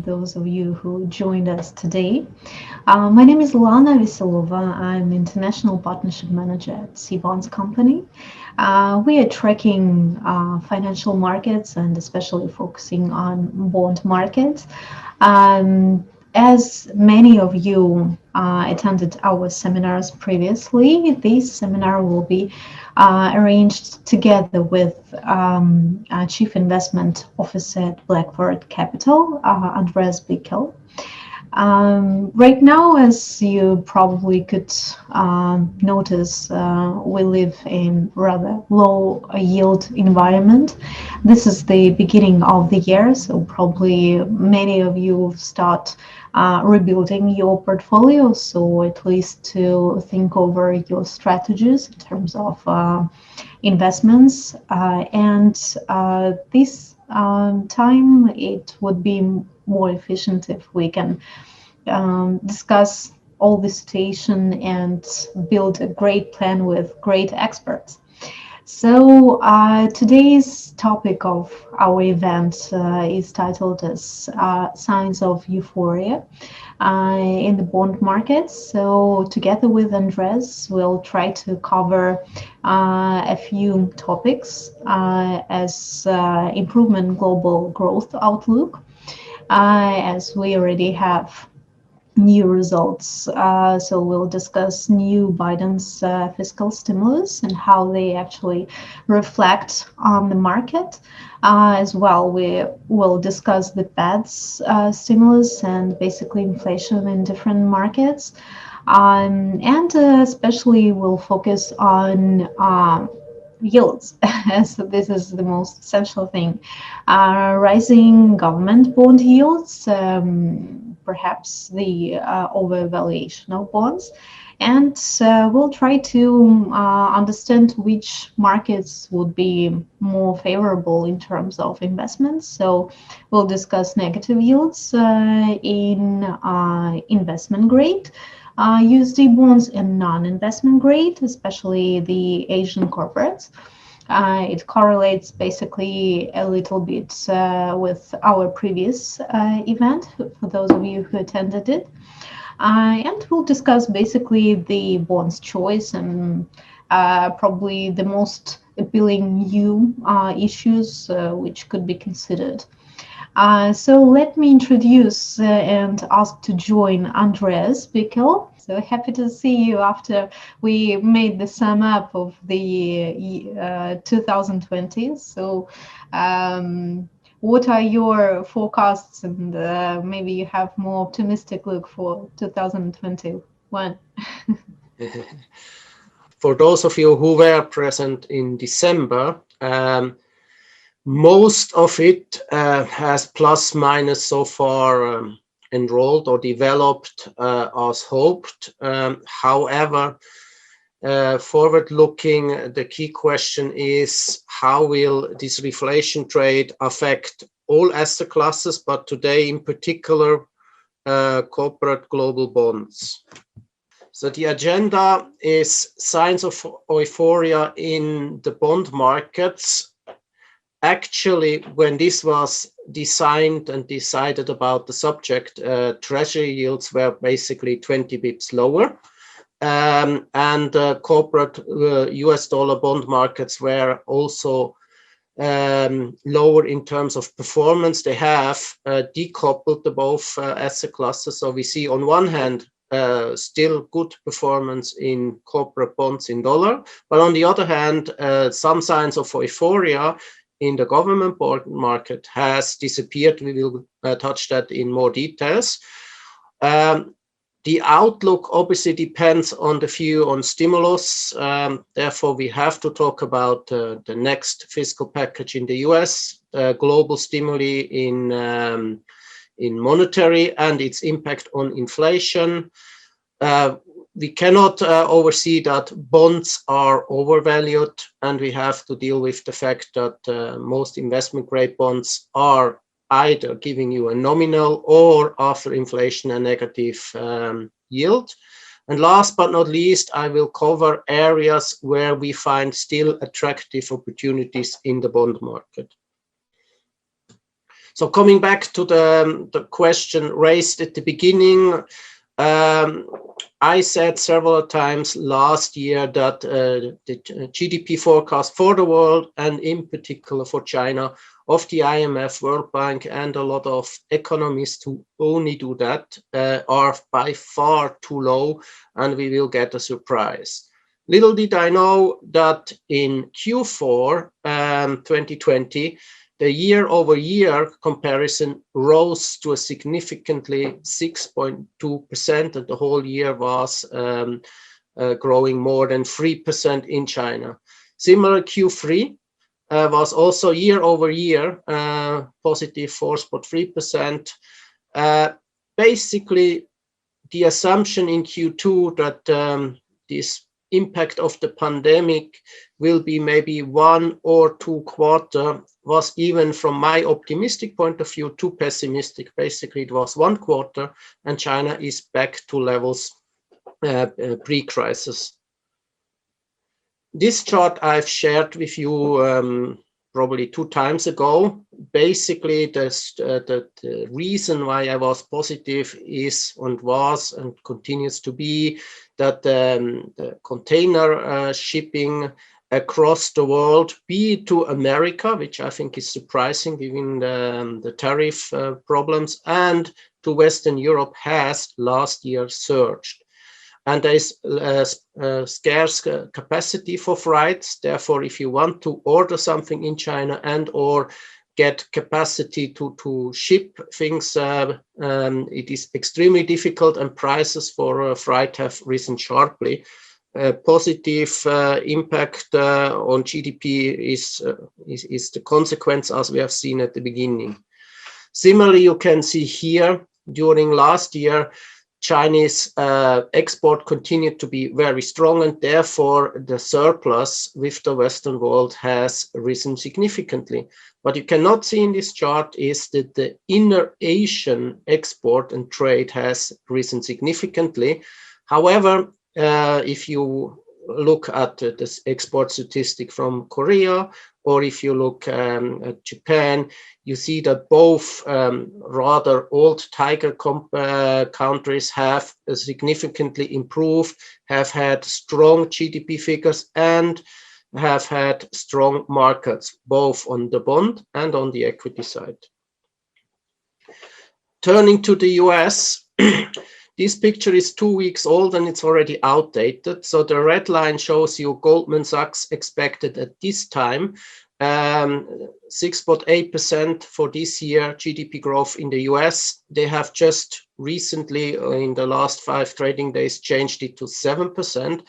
those of you who joined us today. My name is Lana Veselova. I'm International Partnership Manager at CBonds Company. We are tracking financial markets and especially focusing on bond markets. As many of you attended our seminars previously, this seminar will be arranged together with Chief Investment Officer at Blackfort Capital, Andreas Bickel. Right now, as you probably could notice, we live in rather low yield environment. This is the beginning of the year, so probably many of you start rebuilding your portfolio, so at least to think over your strategies in terms of investments. And this time, it would be more efficient if we can discuss all the situation and build a great plan with great experts. So today's topic of our event is titled as Signs of Euphoria in the bond markets. So together with Andres, we'll try to cover a few topics as improvement global growth outlook, as we already have new results. So we'll discuss new Biden's fiscal stimulus and how they actually reflect on the market. As well, we will discuss the Fed's stimulus and basically inflation in different markets. And especially we'll focus on yields, as this is the most essential thing. Rising government bond yields, perhaps the overvaluation of bonds, and we'll try to understand which markets would be more favorable in terms of investments. So we'll discuss negative yields in investment grade USD bonds and non-investment grade, especially the Asian corporates. It correlates basically a little bit with our previous event, for those of you who attended it. And we'll discuss basically the bonds choice and probably the most appealing new issues which could be considered. So let me introduce and ask to join Andreas Bickel. So happy to see you after we made the sum up of the 2020. So what are your forecasts, and maybe you have more optimistic look for 2021? For those of you who were present in December, most of it has plus minus so far enrolled or developed as hoped. However, forward looking, the key question is how will this reflation trade affect all asset classes, but today in particular corporate global bonds. So the agenda is signs of euphoria in the bond markets. Actually, when this was designed and decided about the subject, treasury yields were basically 20 bips lower. And corporate US dollar bond markets were also lower in terms of performance. They have decoupled the both asset classes. So we see on one hand, still good performance in corporate bonds in dollar, but on the other hand, some signs of euphoria in the government bond market has disappeared. We will touch that in more details. The outlook obviously depends on the view on stimulus. Therefore, we have to talk about the next fiscal package in the US, global stimuli in monetary and its impact on inflation. We cannot oversee that bonds are overvalued, and we have to deal with the fact that most investment grade bonds are either giving you a nominal or after inflation a negative yield. And last but not least, I will cover areas where we find still attractive opportunities in the bond market. So coming back to the question raised at the beginning, I said several times last year that the GDP forecast for the world, and in particular for China, of the IMF, World Bank, and a lot of economists who only do that, are by far too low, and we will get a surprise. Little did I know that in Q4 2020, the year-over-year comparison rose to a significantly 6.2%, and the whole year was growing more than 3% in China. Similar Q3 was also year-over-year positive 4.3%. Basically, the assumption in Q2 that this impact of the pandemic will be maybe 1 or 2 quarters was, even from my optimistic point of view, too pessimistic. Basically, it was 1 quarter and China is back to levels pre-crisis. This chart I've shared with you probably 2 times ago. Basically, the reason why I was positive is and was and continues to be that the container shipping across the world, be it to America, which I think is surprising given the tariff problems, and to Western Europe, has last year surged. And there is scarce capacity for freights. Therefore, if you want to order something in China and or get capacity to ship things, it is extremely difficult, and prices for freight have risen sharply. Positive impact on GDP is the consequence, as we have seen at the beginning. Similarly, you can see here during last year, Chinese export continued to be very strong, and therefore the surplus with the Western world has risen significantly. What you cannot see in this chart is that the inner Asian export and trade has risen significantly. However, if you look at this export statistic from Korea, or if you look at Japan, you see that both rather old tiger countries have significantly improved, have had strong GDP figures, and have had strong markets, both on the bond and on the equity side. Turning to the US, this picture is 2 weeks old and it's already outdated. So the red line shows you Goldman Sachs expected at this time 6.8% for this year GDP growth in the US. They have just recently, in the last 5 trading days, changed it to 7%.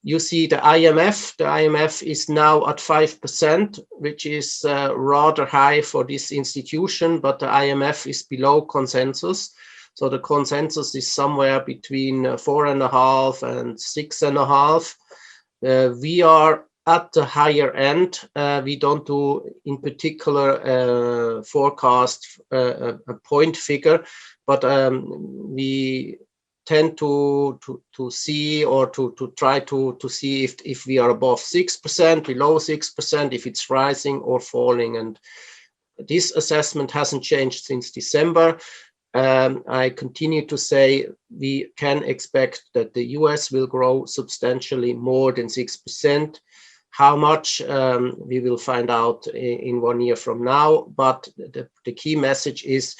You see the IMF. The IMF is now at 5%, which is rather high for this institution, but the IMF is below consensus. So the consensus is somewhere between 4.5 and 6.5. We are at the higher end. We don't do, in particular, forecast a point figure, but we tend to see, or to try to see if we are above 6%, below 6%, if it's rising or falling. And this assessment hasn't changed since December. I continue to say we can expect that the US will grow substantially more than 6%. How much we will find out in 1 year from now. But the key message is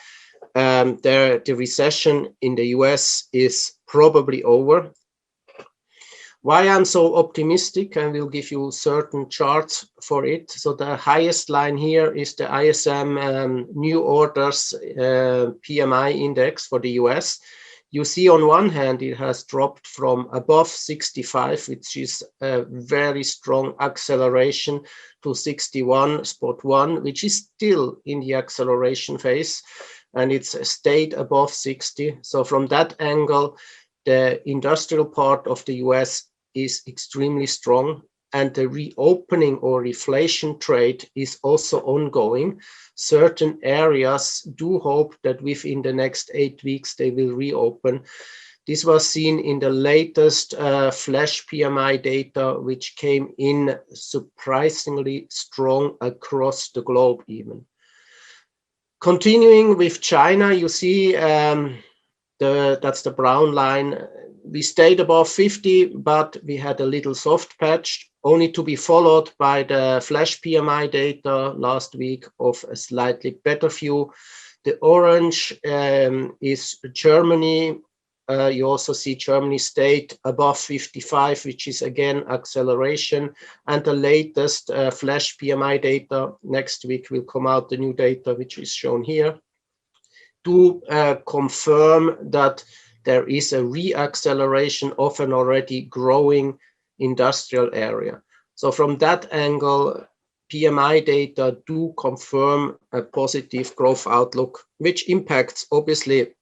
the recession in the US is probably over. Why I'm so optimistic, I will give you certain charts for it. So the highest line here is the ISM new orders PMI index for the US. You see on one hand, it has dropped from above 65, which is a very strong acceleration, to 61.1, which is still in the acceleration phase, and it's stayed above 60. So from that angle, the industrial part of the US is extremely strong, and the reopening or reflation trade is also ongoing. Certain areas do hope that within the next 8 weeks they will reopen. This was seen in the latest flash PMI data, which came in surprisingly strong across the globe even. Continuing with China, you see that's the brown line. We stayed above 50, but we had a little soft patch, only to be followed by the flash PMI data last week of a slightly better view. The orange is Germany. You also see Germany stayed above 55, which is again acceleration. And the latest flash PMI data next week will come out, the new data, which is shown here, to confirm that there is a reacceleration of an already growing industrial area. So from that angle, PMI data do confirm a positive growth outlook, which impacts obviously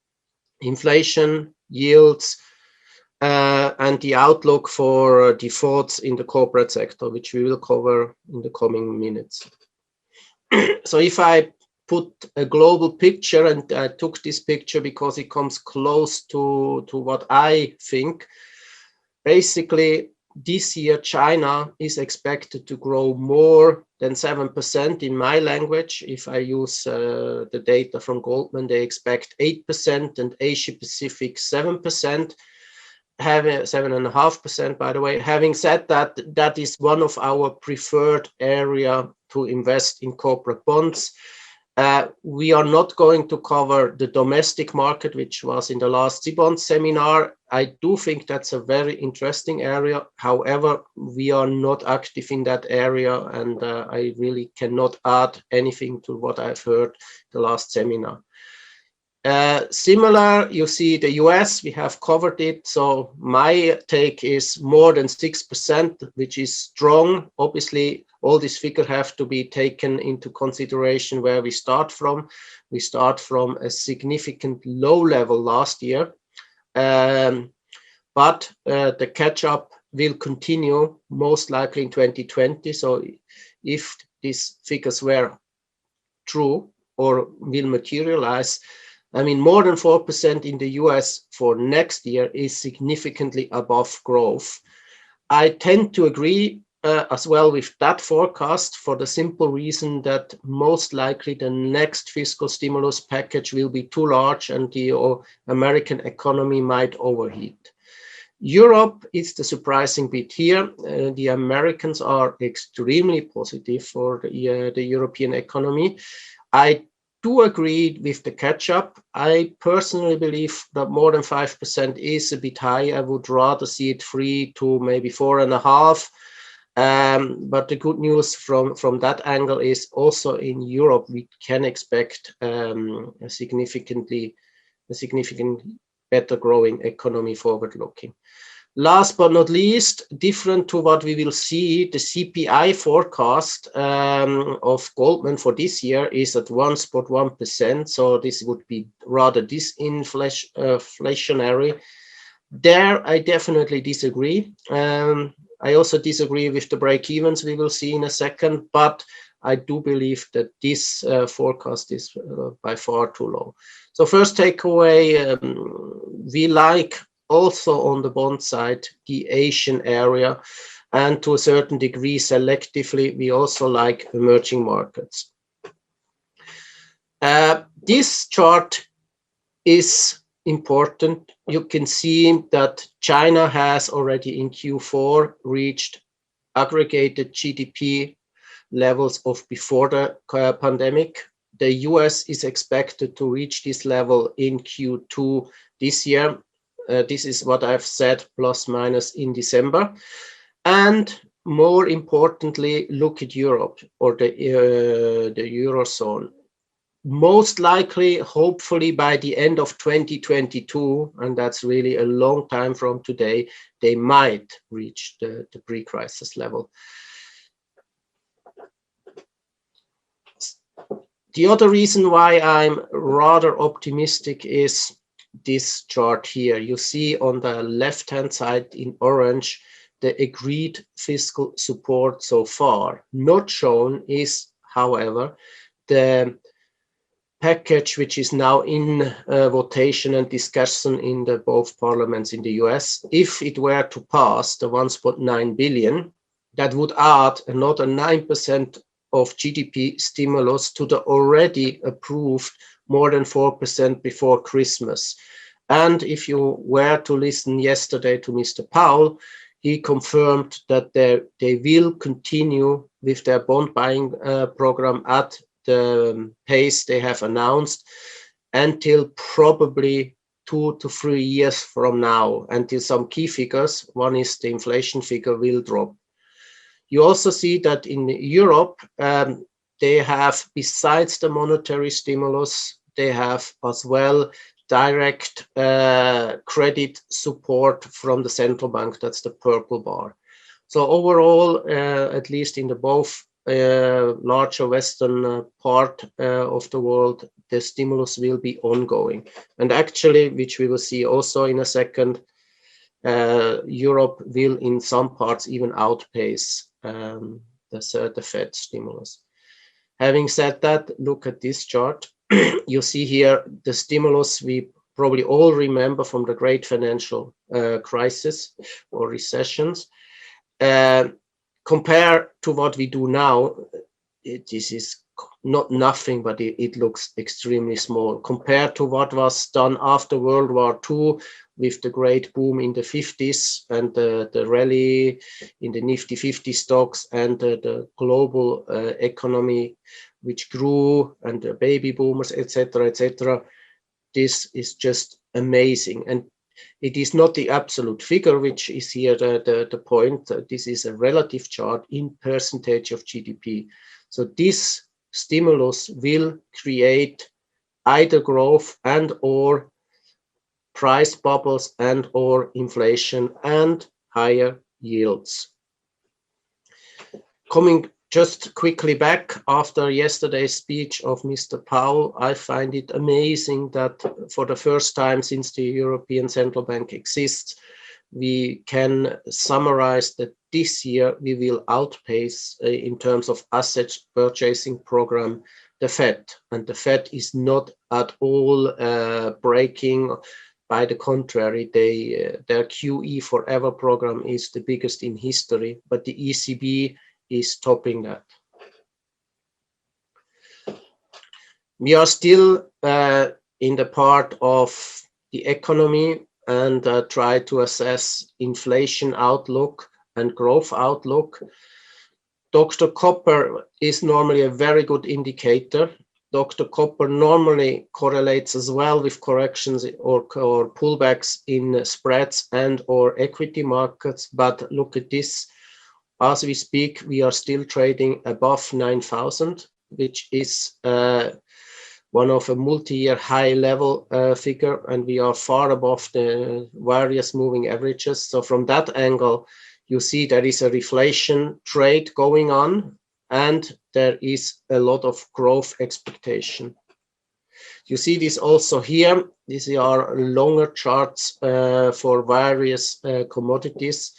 inflation, yields, and the outlook for defaults in the corporate sector, which we will cover in the coming minutes. So if I put a global picture, and I took this picture because it comes close to what I think, basically this year China is expected to grow more than 7% in my language. If I use the data from Goldman, they expect 8%, and Asia Pacific 7%, having 7.5%, by the way. Having said that, that is one of our preferred area to invest in corporate bonds. We are not going to cover the domestic market, which was in the last CBonds seminar. I do think that's a very interesting area. However, we are not active in that area, and I really cannot add anything to what I've heard the last seminar. Similar, you see the US, we have covered it. So my take is more than 6%, which is strong. Obviously, all these figures have to be taken into consideration where we start from. We start from a significant low level last year, but the catch-up will continue most likely in 2020. So if these figures were true or will materialize, I mean, more than 4% in the US for next year is significantly above growth. I tend to agree as well with that forecast, for the simple reason that most likely the next fiscal stimulus package will be too large and the American economy might overheat. Europe is the surprising bit here. The Americans are extremely positive for the European economy. I do agree with the catch-up. I personally believe that more than 5% is a bit high. I would rather see it 3 to maybe 4.5. But the good news from that angle is also in Europe, we can expect a significantly better growing economy forward-looking. Last but not least, different to what we will see, the CPI forecast of Goldman for this year is at 1.1%. So this would be rather disinflationary. There, I definitely disagree. I also disagree with the break-evens we will see in a second, but I do believe that this forecast is by far too low. So first takeaway, we like also on the bond side, the Asian area, and to a certain degree, selectively, we also like emerging markets. This chart is important. You can see that China has already in Q4 reached aggregated GDP levels of before the pandemic. The US is expected to reach this level in Q2 this year. This is what I've said, plus minus in December. And more importantly, look at Europe or the Eurozone. Most likely, hopefully by the end of 2022, and that's really a long time from today, they might reach the pre-crisis level. The other reason why I'm rather optimistic is this chart here. You see on the left-hand side in orange, the agreed fiscal support so far. Not shown is, however, the package which is now in votation and discussion in the both parliaments in the US. If it were to pass the 1.9 billion, that would add another 9% of GDP stimulus to the already approved more than 4% before Christmas. And if you were to listen yesterday to Mr. Powell, he confirmed that they will continue with their bond buying program at the pace they have announced until probably 2 to 3 years from now, until some key figures, one is the inflation figure, will drop. You also see that in Europe, they have, besides the monetary stimulus, they have as well direct credit support from the central bank. That's the purple bar. So overall, at least in the both larger Western part of the world, the stimulus will be ongoing. And actually, which we will see also in a second, Europe will in some parts even outpace the Fed stimulus. Having said that, look at this chart. You see here the stimulus we probably all remember from the great financial crisis or recessions. Compared to what we do now, this is not nothing, but it looks extremely small compared to what was done after World War II with the great boom in the 50s and the rally in the Nifty 50 stocks and the global economy which grew, and the baby boomers, etc., etc. This is just amazing. And it is not the absolute figure, which is here the point. This is a relative chart in percentage of GDP. So this stimulus will create either growth and or price bubbles and or inflation and higher yields. Coming just quickly back after yesterday's speech of Mr. Powell, I find it amazing that for the first time since the European Central Bank exists, we can summarize that this year we will outpace in terms of asset purchasing program the Fed. And the Fed is not at all breaking. By the contrary, their QE forever program is the biggest in history, but the ECB is topping that. We are still in the part of the economy and try to assess inflation outlook and growth outlook. Dr. Copper is normally a very good indicator. Dr. Copper normally correlates as well with corrections or pullbacks in spreads and or equity markets, but look at this. As we speak, we are still trading above 9,000, which is one of a multi-year high level figure, and we are far above the various moving averages. So from that angle, you see there is a reflation trade going on, and there is a lot of growth expectation. You see this also here. These are longer charts for various commodities.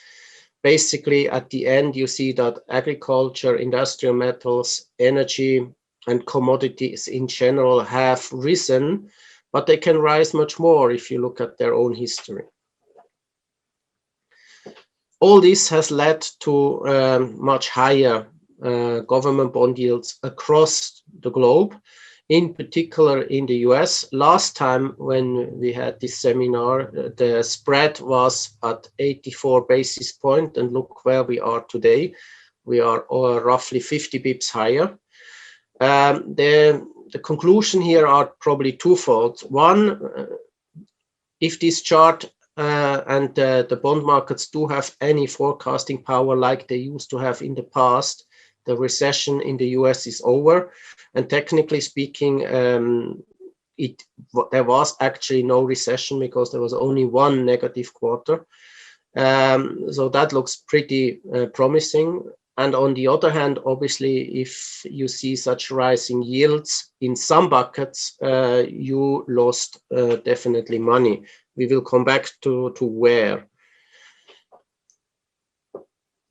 Basically, at the end, you see that agriculture, industrial metals, energy, and commodities in general have risen, but they can rise much more if you look at their own history. All this has led to much higher government bond yields across the globe, in particular in the US. Last time when we had this seminar, the spread was at 84 basis points, and look where we are today. We are roughly 50 bips higher. The conclusion here are probably twofold. One, if this chart and the bond markets do have any forecasting power like they used to have in the past, the recession in the US is over. And technically speaking, there was actually no recession because there was only one negative quarter. So that looks pretty promising. And on the other hand, obviously, if you see such rising yields in some buckets, you lost definitely money. We will come back to where.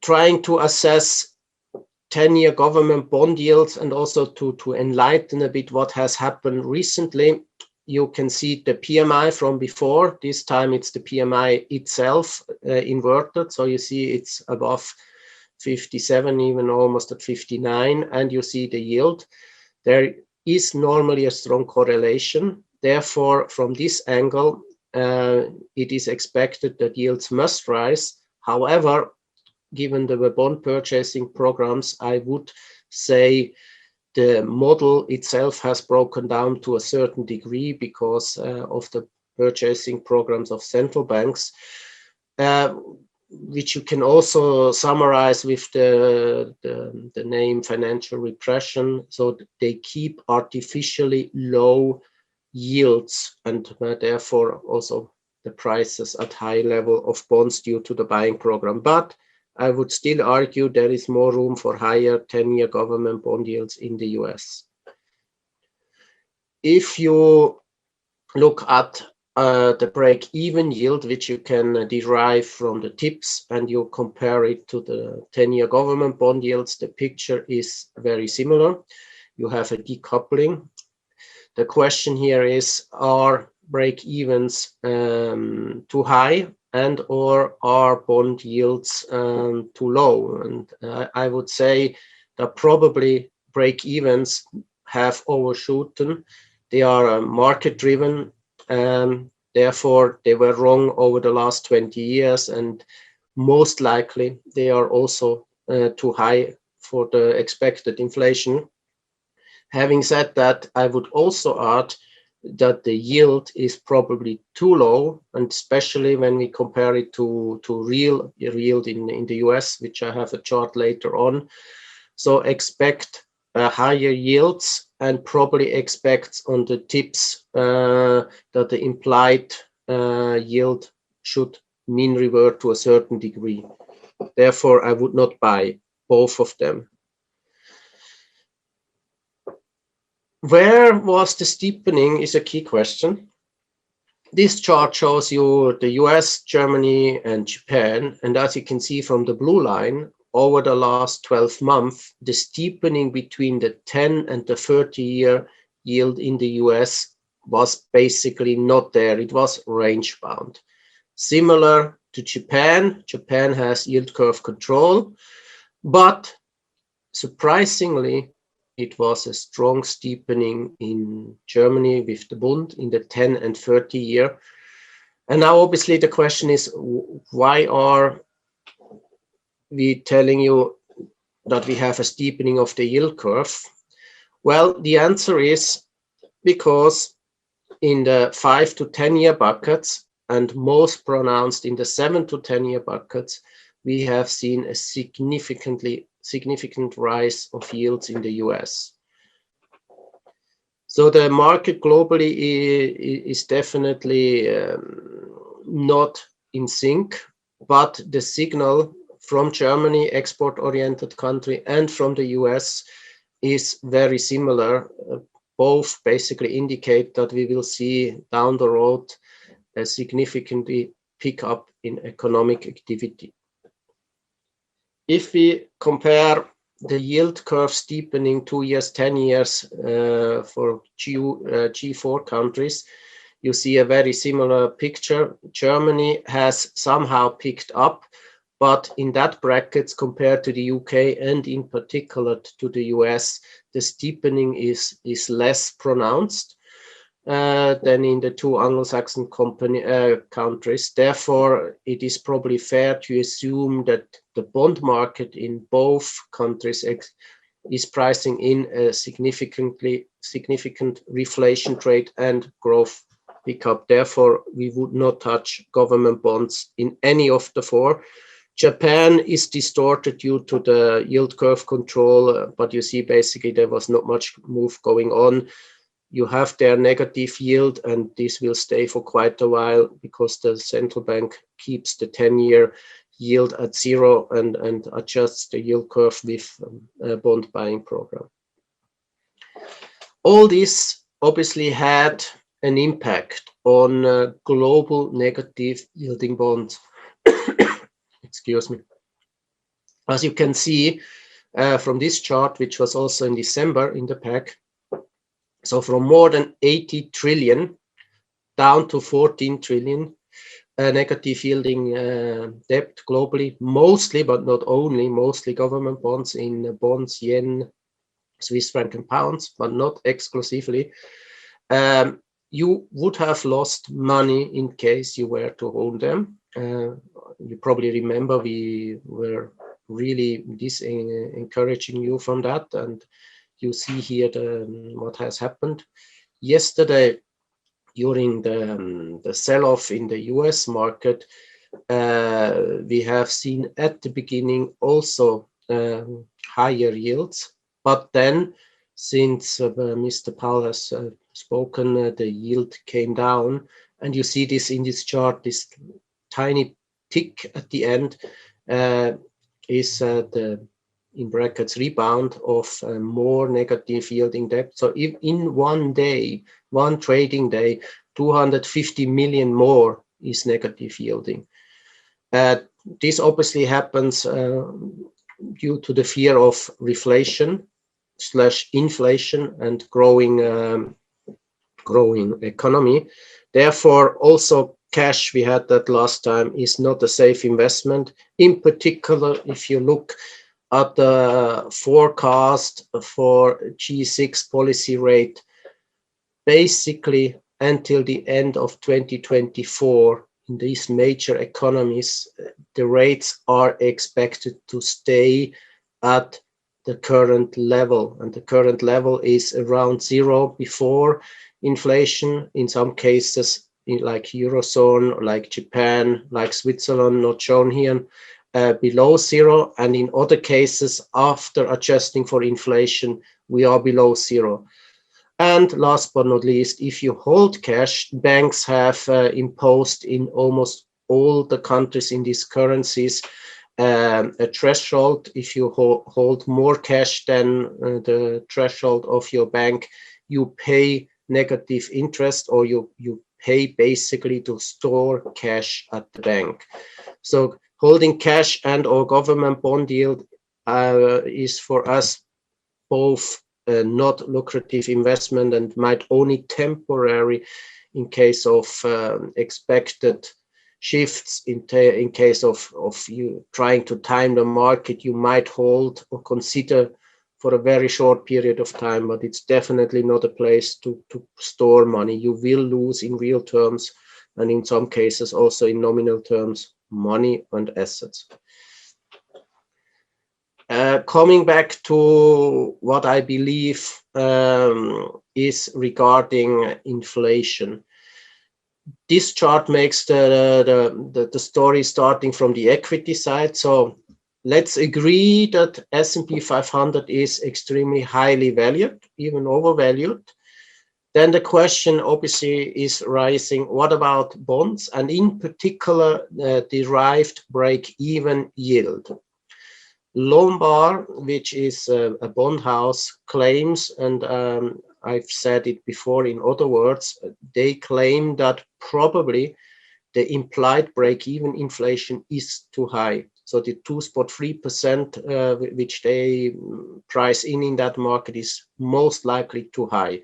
Trying to assess 10-year government bond yields and also to enlighten a bit what has happened recently, you can see the PMI from before. This time it's the PMI itself inverted. So you see it's above 57, even almost at 59, and you see the yield. There is normally a strong correlation. Therefore, from this angle, it is expected that yields must rise. However, given the bond purchasing programs, I would say the model itself has broken down to a certain degree because of the purchasing programs of central banks, which you can also summarize with the name financial repression. So they keep artificially low yields and therefore also the prices at high level of bonds due to the buying program. But I would still argue there is more room for higher 10-year government bond yields in the US. If you look at the break-even yield, which you can derive from the tips, and you compare it to the 10-year government bond yields, the picture is very similar. You have a decoupling. The question here is, are break-evens too high and or are bond yields too low? And I would say that probably break-evens have overshooten. They are market-driven. Therefore, they were wrong over the last 20 years, and most likely they are also too high for the expected inflation. Having said that, I would also add that the yield is probably too low, and especially when we compare it to real yield in the US, which I have a chart later on. So expect higher yields and probably expect on the tips that the implied yield should mean revert to a certain degree. Therefore, I would not buy both of them. Where was the steepening is a key question. This chart shows you the US, Germany, and Japan. And as you can see from the blue line, over the last 12 months, the steepening between the 10 and the 30-year yield in the US was basically not there. It was range bound. Similar to Japan, Japan has yield curve control, but surprisingly, it was a strong steepening in Germany with the Bund in the 10 and 30 year. And now obviously the question is, why are we telling you that we have a steepening of the yield curve? Well, the answer is because in the 5 to 10 year buckets and most pronounced in the 7 to 10 year buckets, we have seen a significant rise of yields in the US. So the market globally is definitely not in sync, but the signal from Germany, export-oriented country, and from the US is very similar. Both basically indicate that we will see down the road a significantly pick up in economic activity. If we compare the yield curve steepening 2 years, 10 years for G4 countries, you see a very similar picture. Germany has somehow picked up, but in that brackets compared to the UK and in particular to the US, the steepening is less pronounced than in the two Anglo-Saxon countries. Therefore, it is probably fair to assume that the bond market in both countries is pricing in a significant reflation trade and growth pickup. Therefore, we would not touch government bonds in any of the four. Japan is distorted due to the yield curve control, but you see basically there was not much move going on. You have their negative yield, and this will stay for quite a while because the central bank keeps the 10-year yield at zero and adjusts the yield curve with a bond buying program. All this obviously had an impact on global negative yielding bonds. Excuse me. As you can see from this chart, which was also in December in the pack, so from more than 80 trillion down to 14 trillion, negative yielding debt globally, mostly, but not only, mostly government bonds in bonds, yen, Swiss franc and pounds, but not exclusively. You would have lost money in case you were to own them. You probably remember we were really encouraging you from that, and you see here what has happened. Yesterday, during the sell-off in the US market, we have seen at the beginning also higher yields, but then since Mr. Powell has spoken, the yield came down, and you see this in this chart, this tiny tick at the end is the, in brackets, rebound of more negative yielding debt. So if in one day, one trading day, 250 million more is negative yielding. This obviously happens due to the fear of reflation / inflation and growing economy. Therefore, also cash, we had that last time, is not a safe investment. In particular, if you look at the forecast for G6 policy rate, basically until the end of 2024, in these major economies, the rates are expected to stay at the current level, and the current level is around zero before inflation. In some cases, like Eurozone, like Japan, like Switzerland, not shown here, below zero, and in other cases, after adjusting for inflation, we are below zero. And last but not least, if you hold cash, banks have imposed in almost all the countries in these currencies a threshold. If you hold more cash than the threshold of your bank, you pay negative interest, or you pay basically to store cash at the bank. So holding cash and or government bond yield is for us both not lucrative investment and might only temporary in case of expected shifts. In case of you trying to time the market, you might hold or consider for a very short period of time, but it's definitely not a place to store money. You will lose in real terms, and in some cases also in nominal terms, money and assets. Coming back to what I believe is regarding inflation. This chart makes the story starting from the equity side. So let's agree that S&P 500 is extremely highly valued, even overvalued. Then the question obviously is rising, what about bonds, and in particular derived break-even yield? Lombard, which is a bond house, claims, and I've said it before in other words, they claim that probably the implied break-even inflation is too high. So the 2.3% which they price in that market is most likely too high.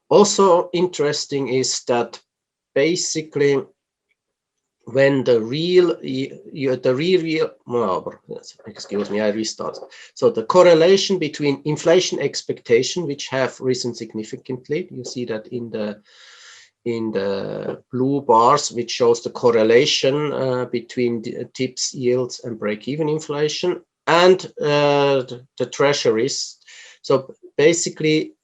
Also interesting is that basically when excuse me, I restart. So the correlation between inflation expectation, which have risen significantly, you see that in the blue bars, which shows the correlation between the TIPS yields and break-even inflation, and the treasuries. So basically,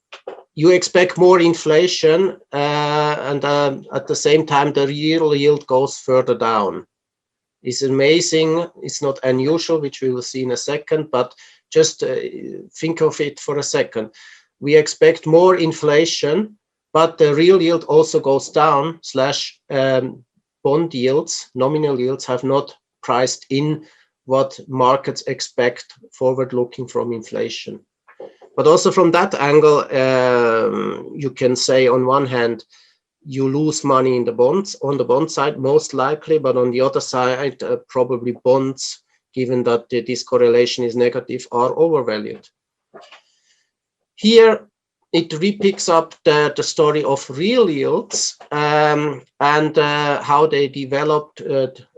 you expect more inflation, and at the same time, the real yield goes further down. It's amazing. It's not unusual, which we will see in a second, but just think of it for a second. We expect more inflation, but the real yield also goes down, bond yields, nominal yields have not priced in what markets expect forward-looking from inflation. But also from that angle, you can say on one hand, you lose money in the bonds, on the bond side, most likely, but on the other side, probably bonds, given that this correlation is negative, are overvalued. Here, it repicks up the story of real yields and how they developed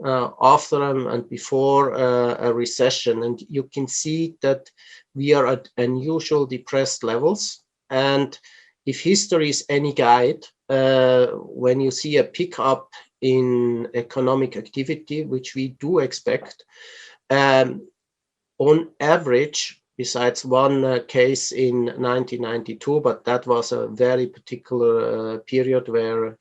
after and before a recession. And you can see that we are at unusual depressed levels. And if history is any guide, when you see a pickup in economic activity, which we do expect, on average, besides one case in 1992, but that was a very particular period where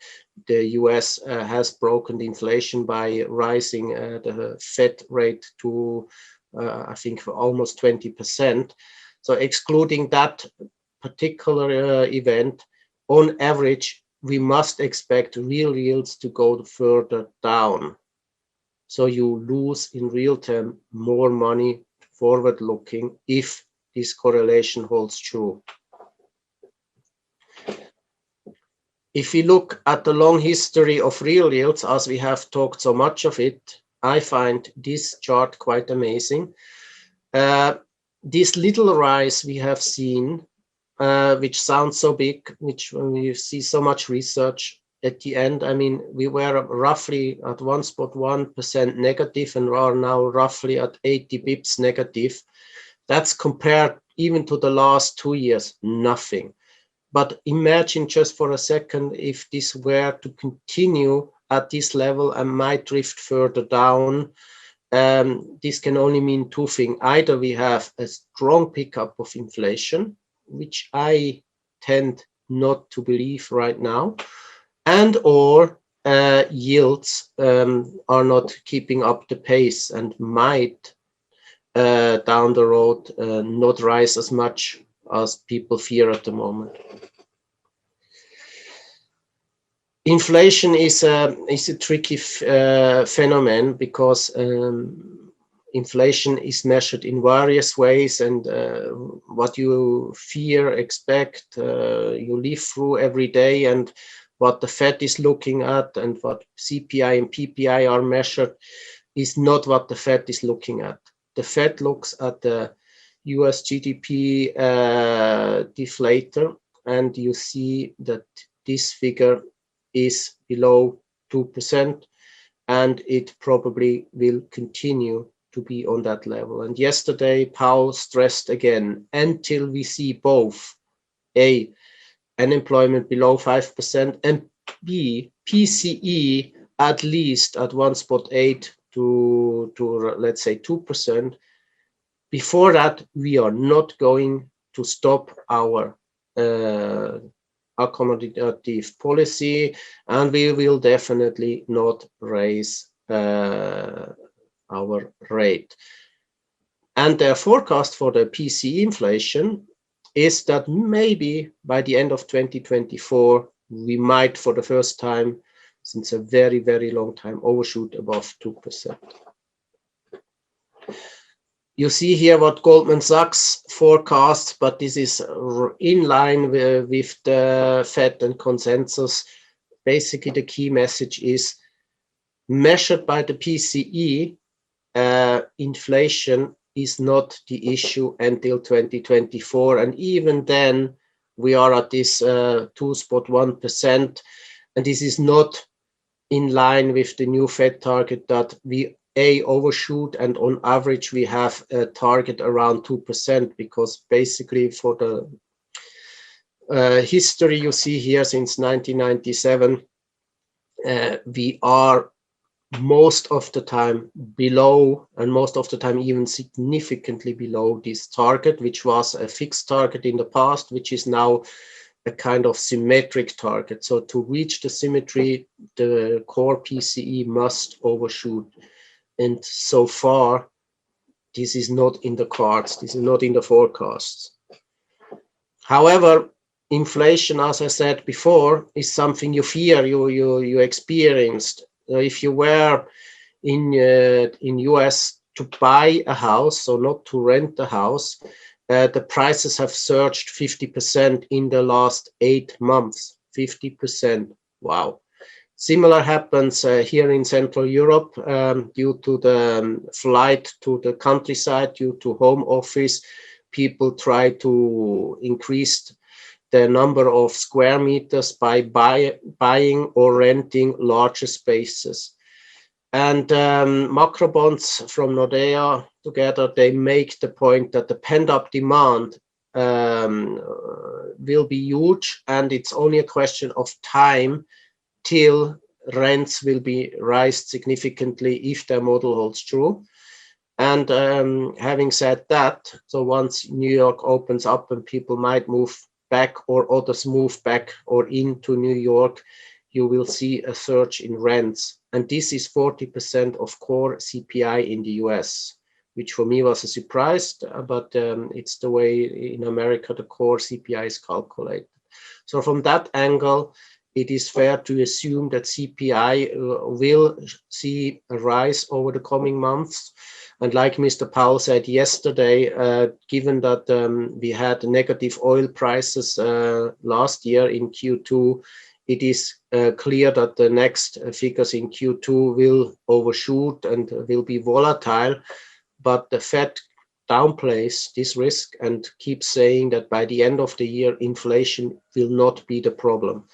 the US has broken the inflation by rising the Fed rate to, I think, almost 20%. So excluding that particular event, on average, we must expect real yields to go further down. So you lose in real term more money forward looking if this correlation holds true. If we look at the long history of real yields, as we have talked so much of it, I find this chart quite amazing. This little rise we have seen, which sounds so big, which when you see so much research at the end, I mean, we were roughly at 1.1% negative and are now roughly at 80 bips negative. That's compared even to the last 2 years, nothing. But imagine just for a second if this were to continue at this level and might drift further down. This can only mean two things. Either we have a strong pickup of inflation, which I tend not to believe right now, and or yields are not keeping up the pace and might down the road not rise as much as people fear at the moment. Inflation is a tricky phenomenon because inflation is measured in various ways, and what you fear, expect, you live through every day, and what the Fed is looking at and what CPI and PPI are measured is not what the Fed is looking at. The Fed looks at the US GDP deflator, and you see that this figure is below 2%, and it probably will continue to be on that level. And yesterday, Powell stressed again, until we see both A, unemployment below 5%, and B, PCE at least at 1.8 to let's say 2%. Before that, we are not going to stop our accommodative policy, and we will definitely not raise our rate. And their forecast for the PCE inflation is that maybe by the end of 2024, we might, for the first time since a very, very long time, overshoot above 2%. You see here what Goldman Sachs forecasts, but this is in line with the Fed and consensus. Basically, the key message is measured by the PCE, inflation is not the issue until 2024. And even then, we are at this 2.1%. And this is not in line with the new Fed target that we overshoot, and on average we have a target around 2%, because basically for the history you see here since 1997, we are most of the time below, and most of the time even significantly below this target, which was a fixed target in the past, which is now a kind of symmetric target. So to reach the symmetry, the core PCE must overshoot. And so far, this is not in the cards, this is not in the forecasts. However, inflation, as I said before, is something you fear, you experienced. If you were in US to buy a house, so not to rent a house, the prices have surged 50% in the last 8 months. 50%, wow. Similar happens here in Central Europe due to the flight to the countryside, due to home office. People try to increase the number of square meters by buying or renting larger spaces. And macro bonds from Nordea together, they make the point that the pent-up demand will be huge, and it's only a question of time till rents will be raised significantly if their model holds true. And having said that, so once New York opens up and people might move back or others move back or into New York, you will see a surge in rents. And this is 40% of core CPI in the US, which for me was a surprise, but it's the way in America the core CPI is calculated. So from that angle, it is fair to assume that CPI will see a rise over the coming months. And like Mr. Powell said yesterday, given that we had negative oil prices last year in Q2, it is clear that the next figures in Q2 will overshoot and will be volatile. But the Fed downplays this risk and keeps saying that by the end of the year, inflation will not be the problem.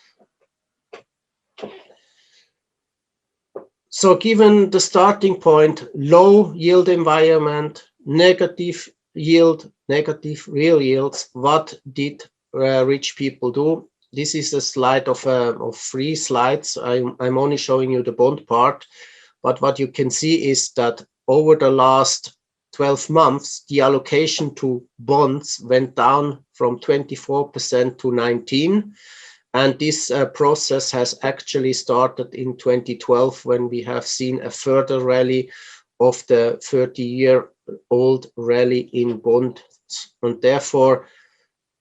So given the starting point, low yield environment, negative yield, negative real yields, what did rich people do? This is a slide of 3 slides. I'm only showing you the bond part, but what you can see is that over the last 12 months, the allocation to bonds went down from 24% to 19%. And this process has actually started in 2012 when we have seen a further rally of the 30-year-old rally in bonds. And therefore,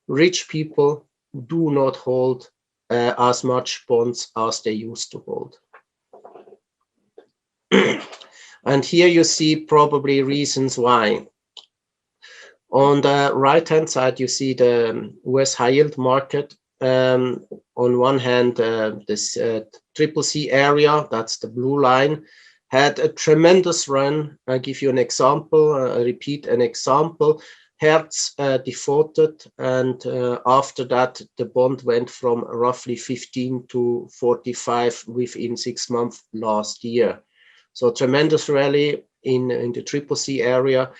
rich people do not hold as much bonds as they used to hold. And here you see probably reasons why. On the right-hand side, you see the US high yield market. On one hand, this CCC area, that's the blue line, had a tremendous run. I'll give you an example, repeat an example. Hertz defaulted, and after that, the bond went from roughly 15 to 45 within 6 months last year. So tremendous rally in the CCC area.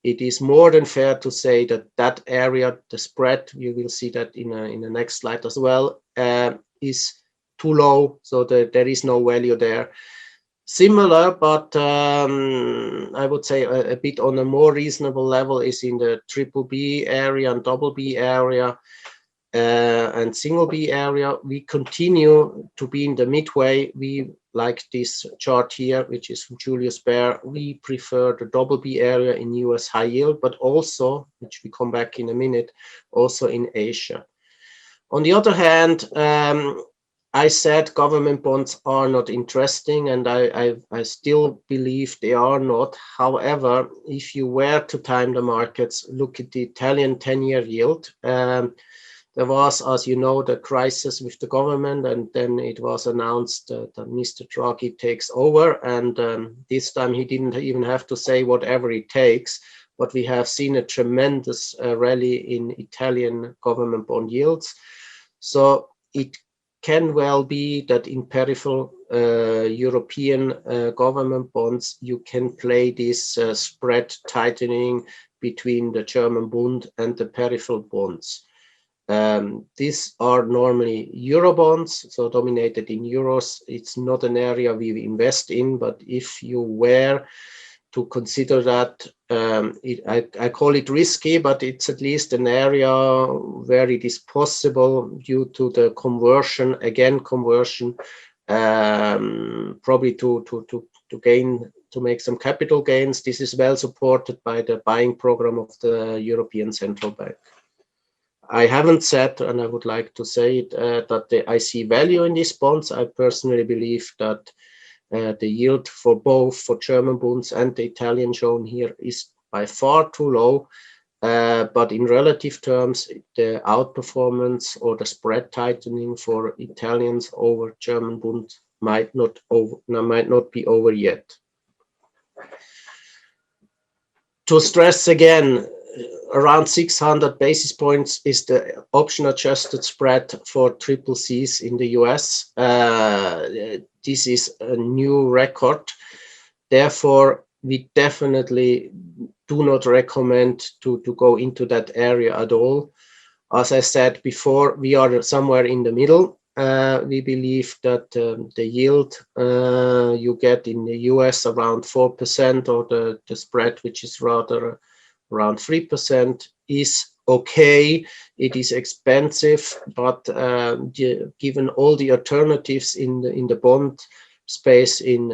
It is more than fair to say that that area, the spread, you will see that in the next slide as well, is too low, so there is no value there. Similar, but I would say a bit on a more reasonable level is in the BBB area and BB area and single B area. We continue to be in the midway. We like this chart here, which is from Julius Baer. We prefer the BB area in US high yield, but also, which we come back in a minute, also in Asia. On the other hand, I said government bonds are not interesting, and I still believe they are not. However, if you were to time the markets, look at the Italian 10-year yield. There was, as you know, the crisis with the government, and then it was announced that Mr. Draghi takes over. And this time he didn't even have to say whatever it takes, but we have seen a tremendous rally in Italian government bond yields. So it can well be that in peripheral European government bonds, you can play this spread tightening between the German Bund and the peripheral bonds. These are normally Euro bonds, so dominated in euros. It's not an area we invest in, but if you were to consider that, I call it risky, but it's at least an area where it is possible due to the conversion, probably to make some capital gains. This is well supported by the buying program of the European Central Bank. I haven't said, and I would like to say it, that I see value in these bonds. I personally believe that the yield for both, for German bonds and the Italian shown here, is by far too low. But in relative terms, the outperformance or the spread tightening for Italians over German bonds might not be over yet. To stress again, around 600 basis points is the option adjusted spread for triple Cs in the US. This is a new record. Therefore, we definitely do not recommend to go into that area at all. As I said before, we are somewhere in the middle. We believe that the yield you get in the US around 4%, or the spread, which is rather around 3%, is okay. It is expensive, but given all the alternatives in the bond space in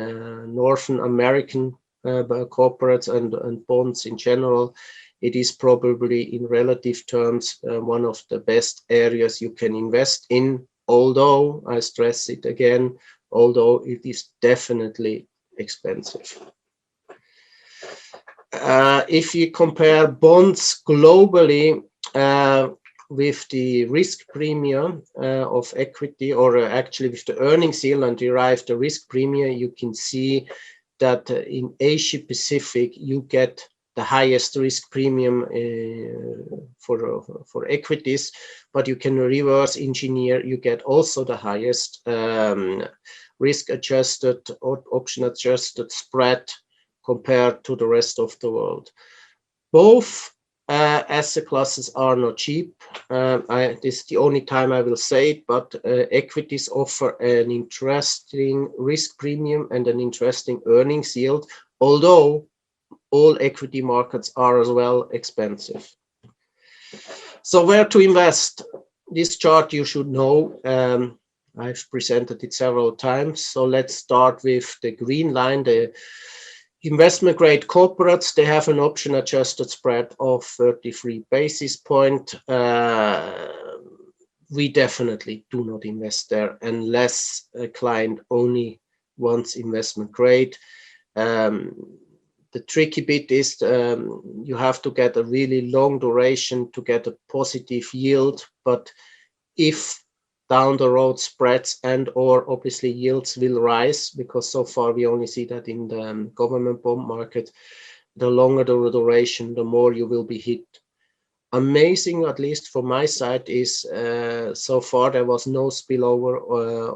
North American corporates and bonds in general, it is probably in relative terms one of the best areas you can invest in. Although, I stress it again, although it is definitely expensive. If you compare bonds globally with the risk premium of equity, or actually with the earnings yield, and derive the risk premium, you can see that in Asia Pacific you get the highest risk premium for equities, but you can reverse engineer, you get also the highest risk adjusted or option adjusted spread compared to the rest of the world. Both asset classes are not cheap. This is the only time I will say it, but equities offer an interesting risk premium and an interesting earnings yield, although all equity markets are as well expensive. So where to invest? This chart you should know. I've presented it several times. So let's start with the green line, the investment grade corporates. They have an option adjusted spread of 33 basis points. We definitely do not invest there unless a client only wants investment grade. The tricky bit is you have to get a really long duration to get a positive yield. But if down the road spreads and or obviously yields will rise, because so far we only see that in the government bond market, the longer the duration, the more you will be hit. Amazing, at least from my side, is so far there was no spillover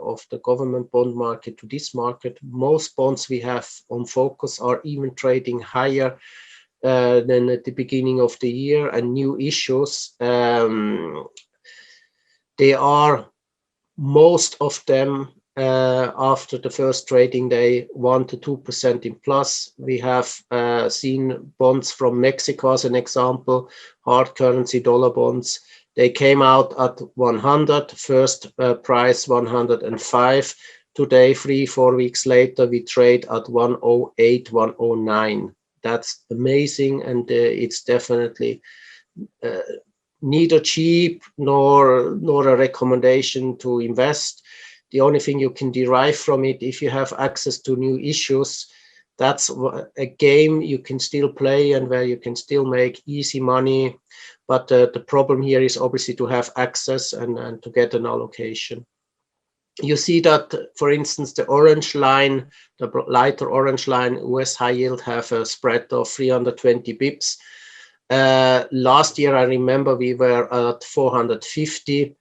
of the government bond market to this market. Most bonds we have on focus are even trading higher than at the beginning of the year, and new issues, they are, most of them, after the first trading day, 1 to 2% in plus. We have seen bonds from Mexico as an example, hard currency dollar bonds. They came out at 100, first price 105. Today, 3-4 weeks later, we trade at 108, 109. That's amazing, and it's definitely neither cheap nor a recommendation to invest. The only thing you can derive from it, if you have access to new issues, that's a game you can still play and where you can still make easy money. But the problem here is obviously to have access and to get an allocation. You see that, for instance, the orange line, the lighter orange line, US high yield, have a spread of 320 bips. Last year, I remember we were at 450.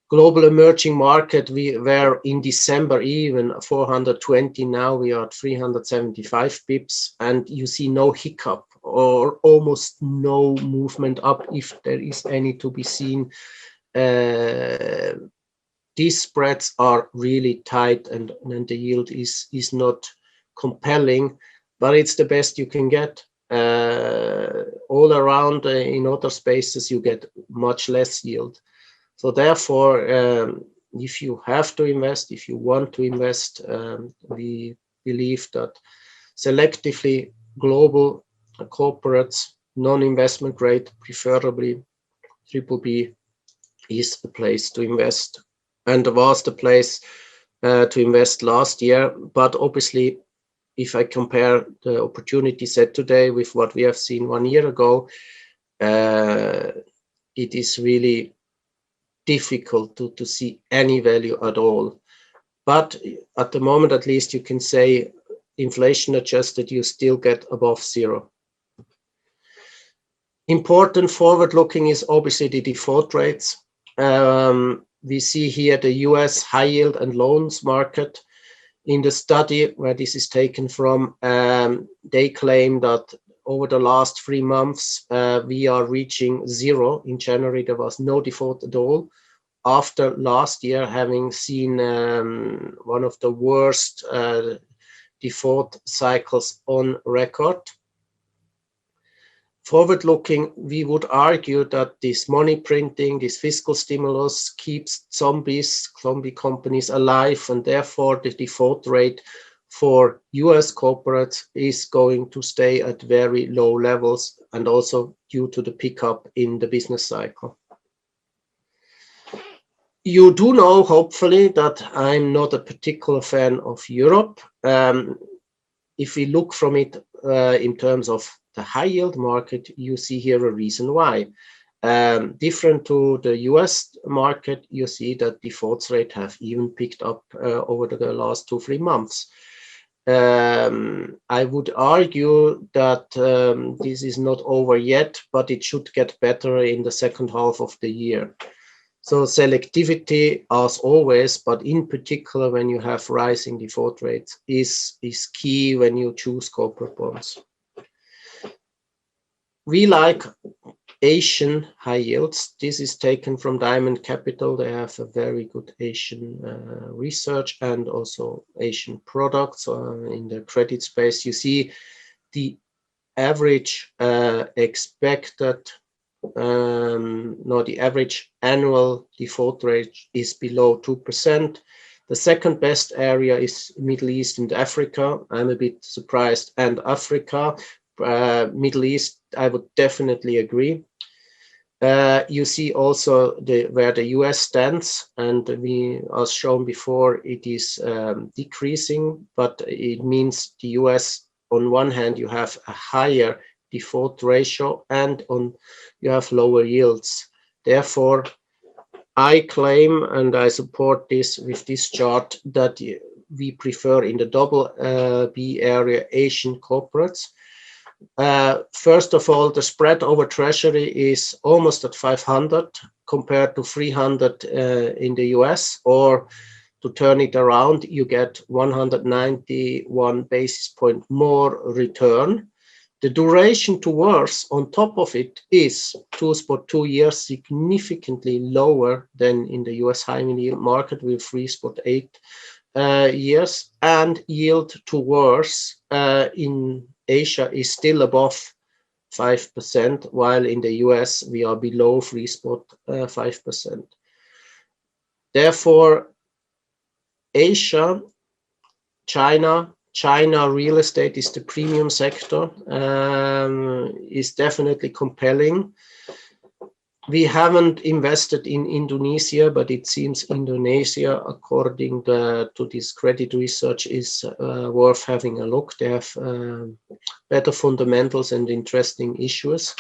Global emerging market, we were in December even 420. Now we are at 375 pips, and you see no hiccup or almost no movement up, if there is any to be seen. These spreads are really tight, and the yield is not compelling, but it's the best you can get. All around in other spaces, you get much less yield. So therefore, if you have to invest, if you want to invest, we believe that selectively global corporates, non-investment grade, preferably BBB, is the place to invest, and was the place to invest last year. But obviously, if I compare the opportunity set today with what we have seen 1 year ago, it is really difficult to see any value at all. But at the moment, at least, you can say inflation adjusted, you still get above zero. Important forward-looking is obviously the default rates. We see here the US high yield and loans market. In the study where this is taken from, they claim that over the last 3 months, we are reaching zero. In January, there was no default at all. After last year, having seen one of the worst default cycles on record. Forward-looking, we would argue that this money printing, this fiscal stimulus keeps zombie companies alive, and therefore the default rate for US corporates is going to stay at very low levels, and also due to the pickup in the business cycle. You do know, hopefully, that I'm not a particular fan of Europe. If we look from it in terms of the high yield market, you see here a reason why. Different to the US market, you see that defaults rate have even picked up over the last 2-3 months. I would argue that this is not over yet, but it should get better in the second half of the year. So selectivity, as always, but in particular when you have rising default rates, is key when you choose corporate bonds. We like Asian high yields. This is taken from Diamond Capital. They have a very good Asian research and also Asian products in the credit space. You see the average expected, the average annual default rate is below 2%. The second best area is Middle East and Africa. I'm a bit surprised. And Africa, Middle East, I would definitely agree. You see also where the US stands, and as shown before, it is decreasing, but it means the US, on one hand, you have a higher default ratio, and you have lower yields. Therefore, I claim, and I support this with this chart, that we prefer in the double B area Asian corporates. First of all, the spread over treasury is almost at 500 compared to 300 in the US, or to turn it around, you get 191 basis point more return. The duration to worse on top of it is 2 years, significantly lower than in the US high yield market with 3.8 years, and yield to worse in Asia is still above 5%, while in the US we are below 3.5%. Therefore, Asia, China real estate is the premium sector, is definitely compelling. We haven't invested in Indonesia, but it seems Indonesia, according to this credit research, is worth having a look. They have better fundamentals and interesting issues.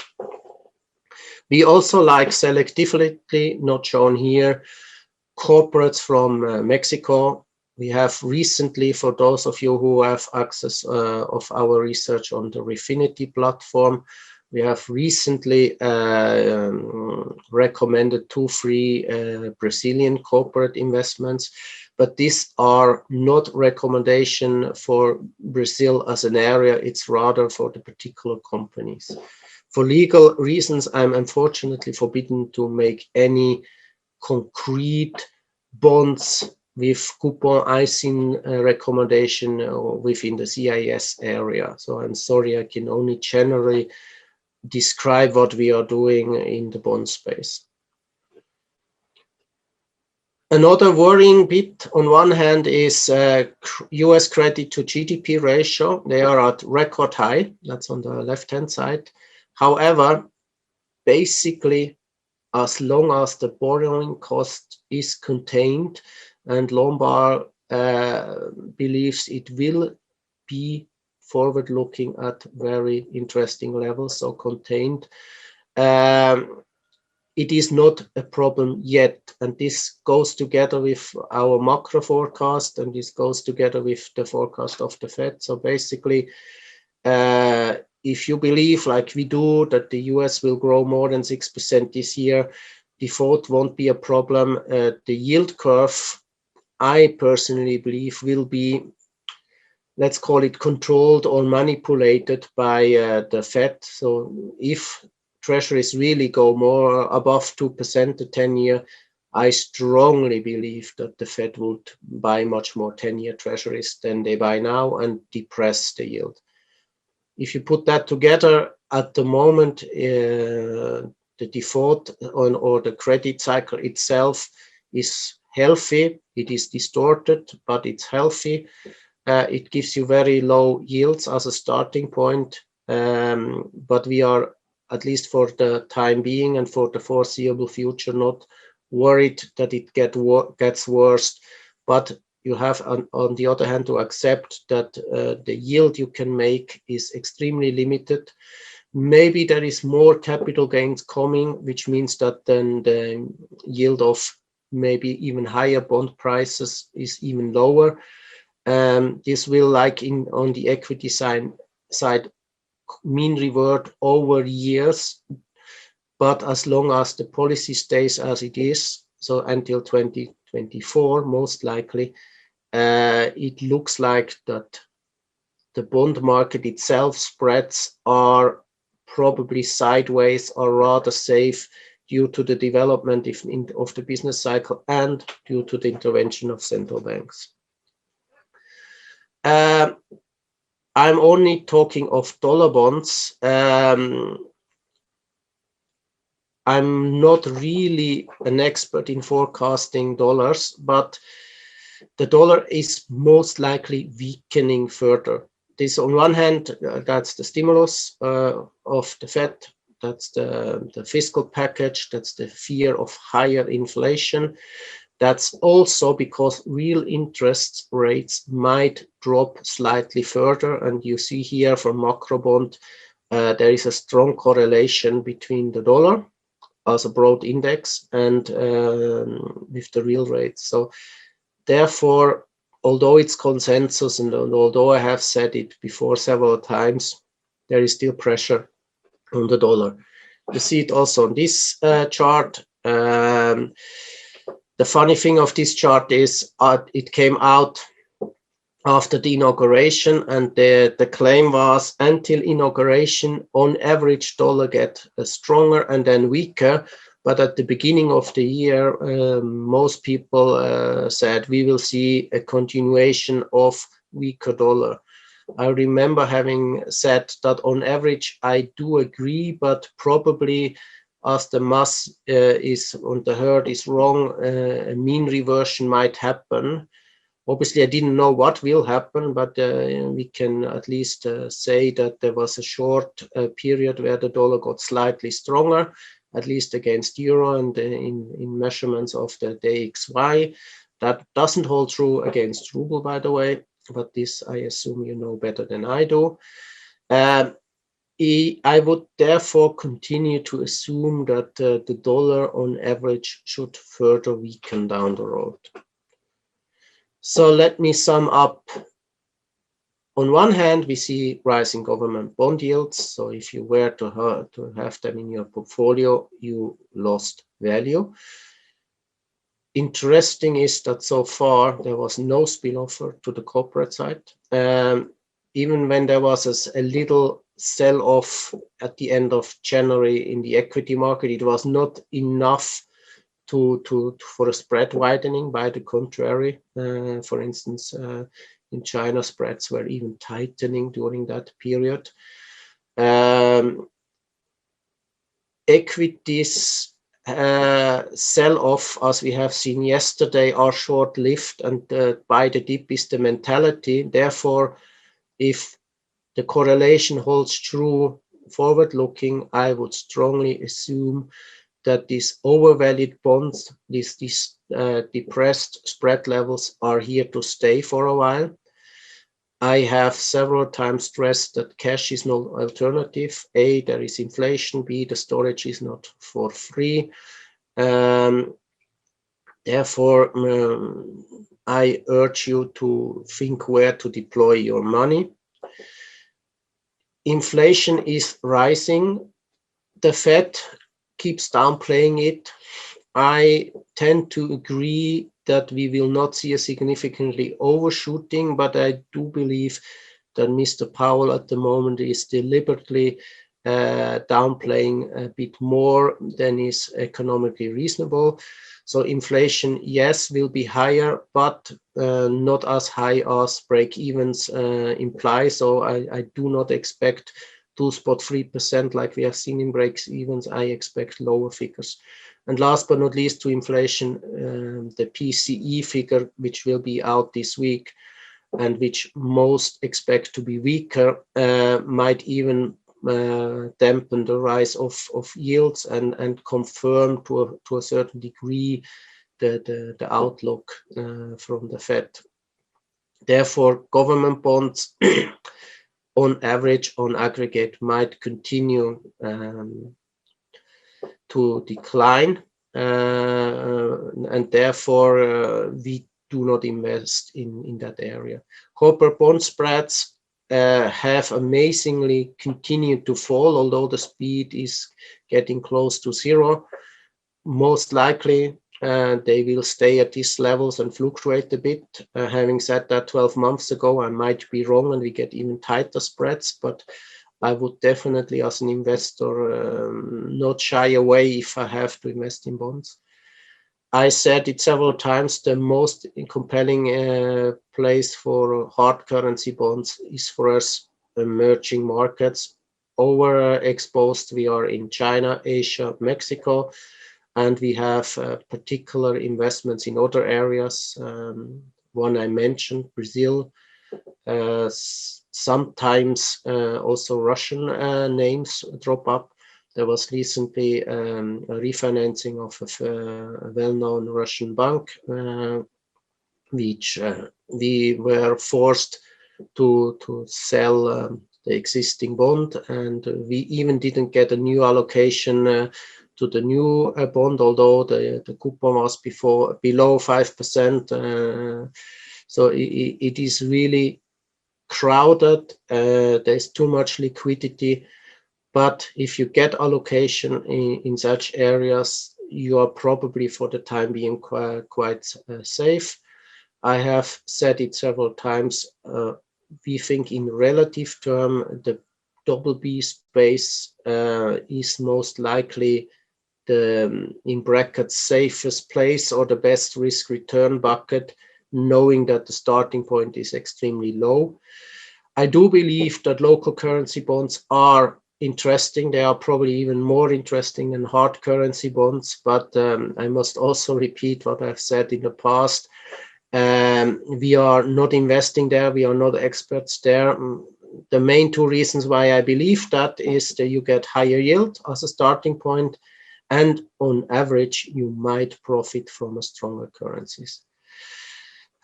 We also like selectively, not shown here, corporates from Mexico. We have recently, for those of you who have access of our research on the Refinity platform, we have recently recommended 2 free Brazilian corporate investments, but these are not recommendation for Brazil as an area, it's rather for the particular companies. For legal reasons, I'm unfortunately forbidden to make any concrete bonds with coupon ISIN recommendation within the CIS area. So I'm sorry, I can only generally describe what we are doing in the bond space. Another worrying bit on one hand is US credit to GDP ratio. They are at record high, that's on the left-hand side. However, basically, as long as the borrowing cost is contained, and Lombard believes it will be forward-looking at very interesting levels, so contained. It is not a problem yet, and this goes together with our macro forecast, and this goes together with the forecast of the Fed. So basically, if you believe, like we do, that the US will grow more than 6% this year, default won't be a problem. The yield curve, I personally believe, will be, let's call it, controlled or manipulated by the Fed. So if treasuries really go more above 2%, the 10-year, I strongly believe that the Fed would buy much more 10-year treasuries than they buy now and depress the yield. If you put that together, at the moment, the default or the credit cycle itself is healthy. It is distorted, but it's healthy. It gives you very low yields as a starting point, but we are, at least for the time being and for the foreseeable future, not worried that it gets worse. But you have, on the other hand, to accept that the yield you can make is extremely limited. Maybe there is more capital gains coming, which means that then the yield of maybe even higher bond prices is even lower. This will, like on the equity side, mean revert over years, but as long as the policy stays as it is, so until 2024, most likely, it looks like that the bond market itself spreads are probably sideways or rather safe due to the development of the business cycle and due to the intervention of central banks. I'm only talking of dollar bonds. I'm not really an expert in forecasting dollars, but the dollar is most likely weakening further. This, on one hand, that's the stimulus of the Fed, that's the fiscal package, that's the fear of higher inflation. That's also because real interest rates might drop slightly further. And you see here from macro bond, there is a strong correlation between the dollar as a broad index and with the real rates. So therefore, although it's consensus and although I have said it before several times, there is still pressure on the dollar. You see it also on this chart. The funny thing of this chart is it came out after the inauguration, and the claim was until inauguration, on average, dollar get stronger and then weaker. But at the beginning of the year, most people said we will see a continuation of weaker dollar. I remember having said that on average, I do agree, but probably as the mass is on the herd is wrong, a mean reversion might happen. Obviously, I didn't know what will happen, but we can at least say that there was a short period where the dollar got slightly stronger, at least against euro and in measurements of the DXY. That doesn't hold true against ruble, by the way, but this I assume you know better than I do. I would therefore continue to assume that the dollar on average should further weaken down the road. So let me sum up. On one hand, we see rising government bond yields. So if you were to have them in your portfolio, you lost value. Interesting is that so far there was no spillover to the corporate side. Even when there was a little sell-off at the end of January in the equity market, it was not enough for a spread widening. By the contrary, for instance, in China, spreads were even tightening during that period. Equities sell-off, as we have seen yesterday, are short-lived, and buy the dip is the mentality. Therefore, if the correlation holds true forward-looking, I would strongly assume that these overvalued bonds, these depressed spread levels are here to stay for a while. I have several times stressed that cash is no alternative. A, there is inflation. B, the storage is not for free. Therefore, I urge you to think where to deploy your money. inflation is rising. The Fed keeps downplaying it. I tend to agree that we will not see a significantly overshooting, but I do believe that Mr. Powell at the moment is deliberately downplaying a bit more than is economically reasonable. So inflation, yes, will be higher, but not as high as break-evens imply. So I do not expect 2.3% like we have seen in break-evens. I expect lower figures. And last but not least, to inflation, the PCE figure, which will be out this week and which most expect to be weaker, might even dampen the rise of yields and confirm to a certain degree the outlook from the Fed. Therefore, government bonds on average, on aggregate, might continue to decline, and therefore we do not invest in that area. Corporate bond spreads have amazingly continued to fall, although the speed is getting close to zero. Most likely they will stay at these levels and fluctuate a bit. Having said that, 12 months ago, I might be wrong and we get even tighter spreads, but I would definitely, as an investor, not shy away if I have to invest in bonds. I said it several times, the most compelling place for hard currency bonds is for us emerging markets. Overexposed, we are in China, Asia, Mexico, and we have particular investments in other areas. One I mentioned, Brazil, sometimes also Russian names drop up. There was recently a refinancing of a well-known Russian bank, which we were forced to sell the existing bond, and we even didn't get a new allocation to the new bond, although the coupon was below 5%. So it is really crowded. There's too much liquidity. But if you get allocation in such areas, you are probably for the time being quite safe. I have said it several times. We think in relative term, the double B space is most likely the, in brackets, safest place or the best risk return bucket, knowing that the starting point is extremely low. I do believe that local currency bonds are interesting. They are probably even more interesting than hard currency bonds, but I must also repeat what I've said in the past. We are not investing there. We are not experts there. The main two reasons why I believe that is that you get higher yield as a starting point, and on average, you might profit from a stronger currencies.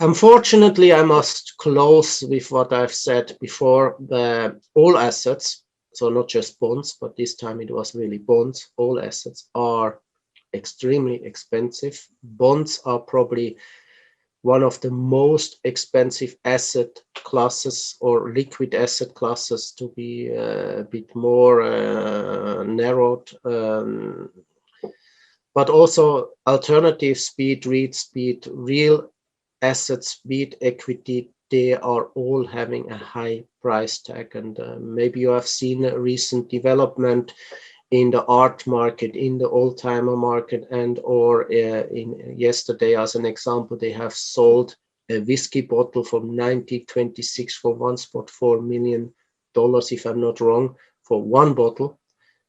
Unfortunately, I must close with what I've said before. All assets, so not just bonds, but this time it was really bonds, all assets are extremely expensive. Bonds are probably one of the most expensive asset classes or liquid asset classes, to be a bit more narrowed. But also alternatives, be it REITs, be it real assets, be it equity, they are all having a high price tag. And maybe you have seen a recent development in the art market, in the old-timer market, and or in yesterday, as an example, they have sold a whiskey bottle from 1926 for $1.4 million, if I'm not wrong, for one bottle.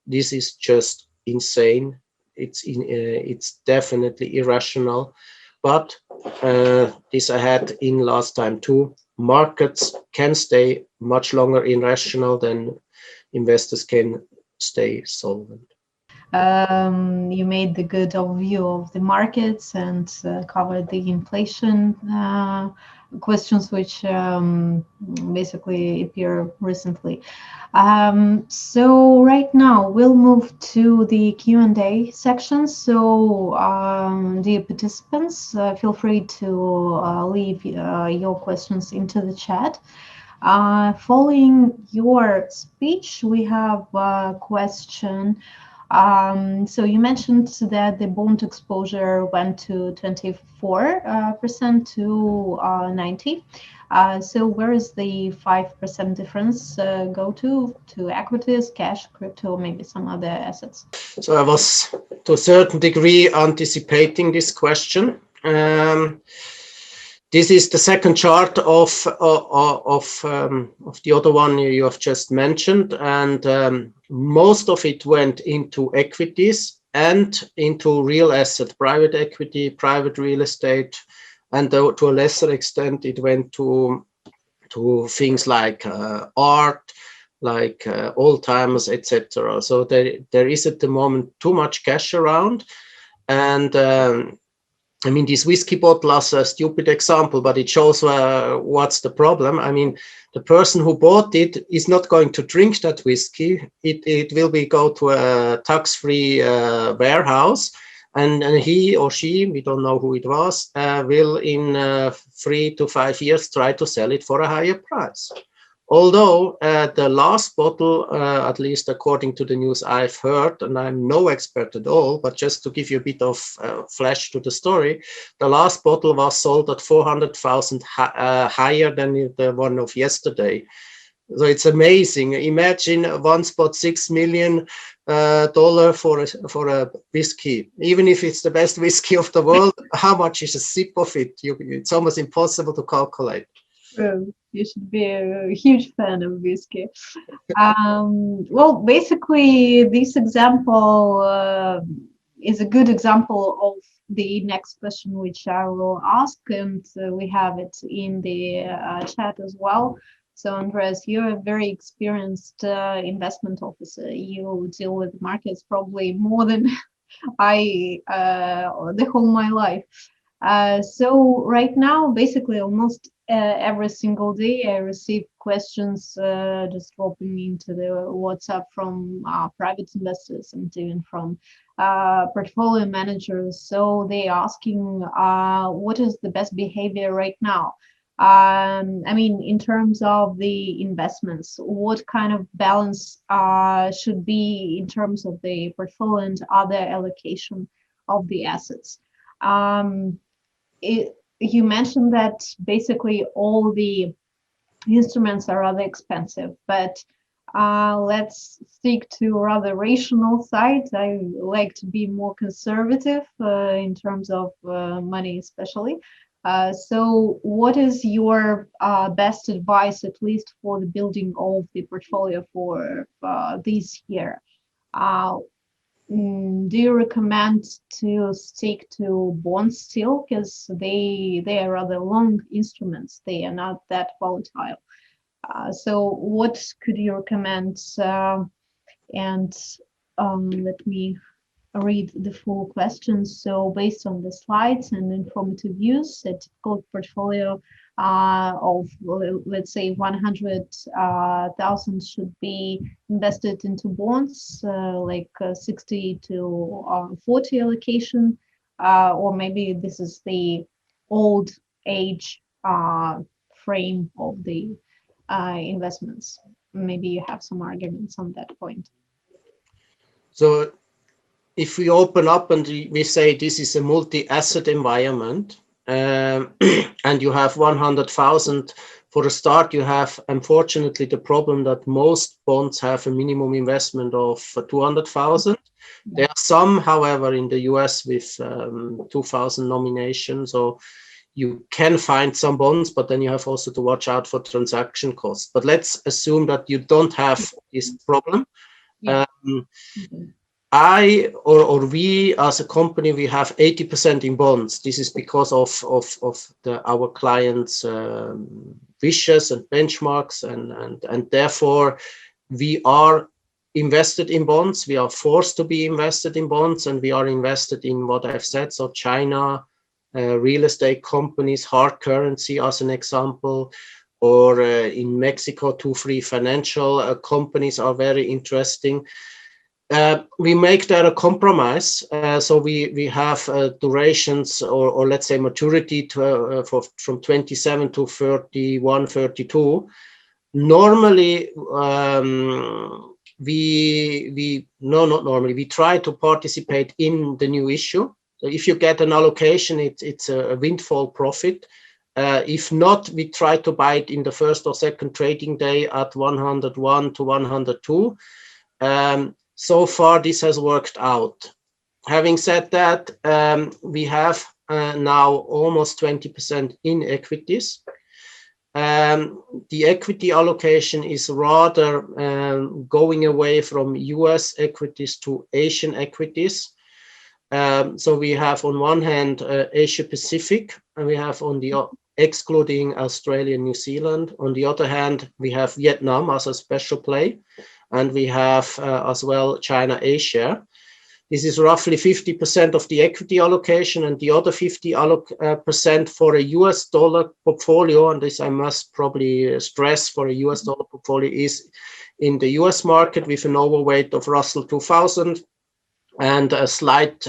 This is just insane. It's definitely irrational. But this I had in last time too. Markets can stay much longer irrational than investors can stay solvent. You made the good overview of the markets and covered the inflation questions, which basically appear recently. So right now we'll move to the Q&A section. So dear participants, feel free to leave your questions into the chat. Following your speech, we have a question. So you mentioned that the bond exposure went to 24% to 90. So where is the 5% difference go to equities, cash, crypto, maybe some other assets? So I was to a certain degree anticipating this question. This is the second chart of the other one you have just mentioned, and most of it went into equities and into real asset, private equity, private real estate, and to a lesser extent it went to things like art, like old timers, etc. So there is at the moment too much cash around, and I mean, this whiskey bottle is a stupid example, but it shows what's the problem. I mean, the person who bought it is not going to drink that whiskey. It will be go to a tax-free warehouse, and he or she, we don't know who it was, will in 3 to 5 years try to sell it for a higher price. Although the last bottle, at least according to the news I've heard, and I'm no expert at all, but just to give you a bit of flash to the story, the last bottle was sold at 400,000 higher than the one of yesterday. So it's amazing. Imagine 1.6 million dollar for a whiskey. Even if it's the best whiskey of the world, how much is a sip of it? It's almost impossible to calculate. You should be a huge fan of whiskey. Well, basically, this example is a good example of the next question, which I will ask, and we have it in the chat as well. So, Andreas, you're a very experienced investment officer. You deal with markets probably more than I the whole my life. So right now, basically, almost every single day, I receive questions just dropping into the WhatsApp from private investors and even from portfolio managers. So they asking what is the best behavior right now. I mean, in terms of the investments, what kind of balance should be in terms of the portfolio and other allocation of the assets. You mentioned that basically all the instruments are rather expensive, but let's stick to rather rational side. I like to be more conservative in terms of money, especially. So what is your best advice, at least for the building of the portfolio for this year? Do you recommend to stick to bonds still, because they are rather long instruments, they are not that volatile? So what could you recommend? And let me read the full questions. So based on the slides and informative views, a typical portfolio of, let's say, 100,000 should be invested into bonds, like 60 to 40 allocation, or maybe this is the old age frame of the investments. Maybe you have some arguments on that point. So if we open up and we say this is a multi-asset environment, and you have 100,000 for a start, you have unfortunately the problem that most bonds have a minimum investment of 200,000. There are some, however, in the US with 2,000 nominations, so you can find some bonds, but then you have also to watch out for transaction costs. But let's assume that you don't have this problem. Yeah. I or we as a company, we have 80% in bonds. This is because of our clients' wishes and benchmarks, and therefore we are invested in bonds. We are forced to be invested in bonds, and we are invested in what I've said. So China, real estate companies, hard currency as an example, or in Mexico, 2-3 financial companies are very interesting. We make that a compromise. So we have durations or let's say maturity from 27 to 31, 32. Normally, we try to participate in the new issue. So if you get an allocation, it's a windfall profit. If not, we try to buy it in the first or second trading day at 101 to 102. So far, this has worked out. Having said that, we have now almost 20% in equities. The equity allocation is rather going away from US equities to Asian equities. So we have on one hand Asia Pacific, and we have on the excluding Australia and New Zealand. On the other hand, we have Vietnam as a special play, and we have as well China Asia. This is roughly 50% of the equity allocation, and the other 50% for a US dollar portfolio, and this I must probably stress for a US dollar portfolio, is in the US market with an overweight of Russell 2000 and a slight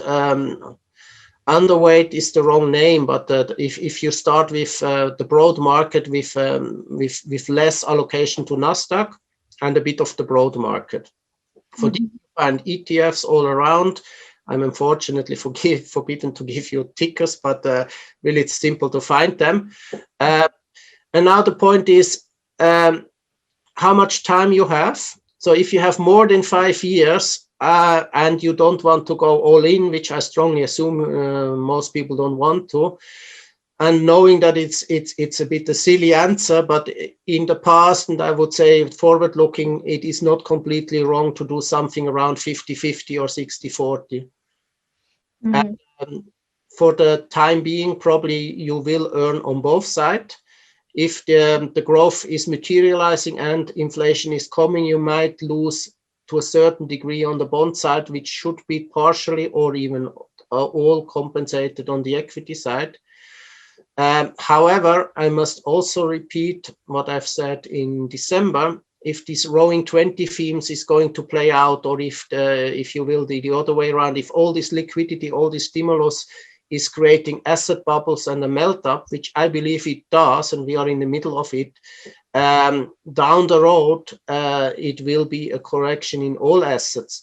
underweight is the wrong name, but if you start with the broad market with less allocation to Nasdaq and a bit of the broad market. For and ETFs all around, I'm unfortunately forbidden to give you tickers, but really it's simple to find them. Another point is how much time you have. So if you have more than 5 years and you don't want to go all in, which I strongly assume most people don't want to, and knowing that it's a bit a silly answer, but in the past, and I would say forward looking, it is not completely wrong to do something around 50-50 or 60-40. And, for the time being, probably you will earn on both sides. If the growth is materializing and inflation is coming, you might lose to a certain degree on the bond side, which should be partially or even all compensated on the equity side. However, I must also repeat what I've said in December. If this Rowing 20 themes is going to play out, or if you will, the other way around, if all this liquidity, all this stimulus is creating asset bubbles and a melt up, which I believe it does, and we are in the middle of it, down the road, it will be a correction in all assets.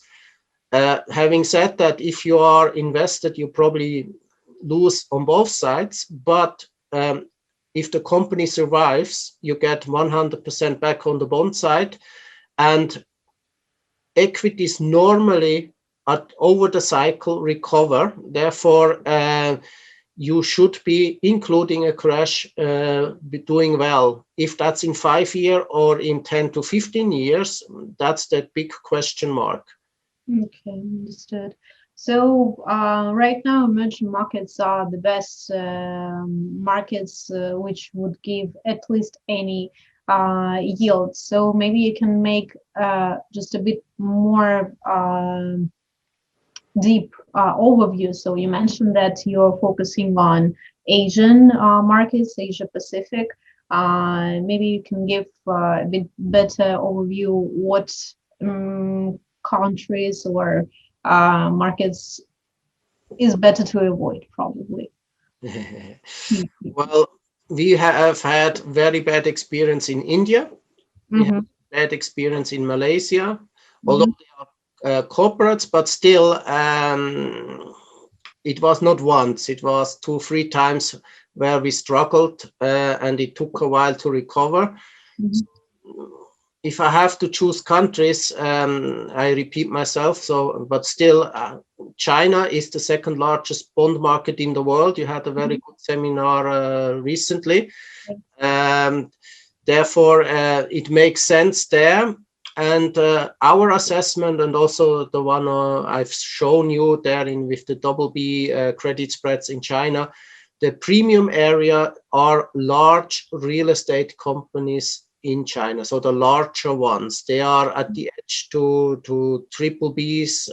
Having said that, if you are invested, you probably lose on both sides, but if the company survives, you get 100% back on the bond side, and equities normally over the cycle recover. Therefore, you should be, including a crash, be doing well. If that's in 5 years or in 10 to 15 years, that's the big question mark. Okay, understood. So right now, emerging markets are the best markets which would give at least any yield. So maybe you can make just a bit more deep overview. So you mentioned that you're focusing on Asian markets, Asia Pacific. Maybe you can give a bit better overview what countries or markets is better to avoid, probably. Well, we have had very bad experience in India. We have bad experience in Malaysia, although they are corporates, but still it was not once, it was 2-3 times where we struggled and it took a while to recover. If I have to choose countries, I repeat myself, but still China is the second largest bond market in the world. You had a very good seminar recently. Therefore, it makes sense there. And our assessment, and also the one I've shown you there with the BB credit spreads in China, the premium area are large real estate companies in China. So the larger ones, they are at the edge to BBBs.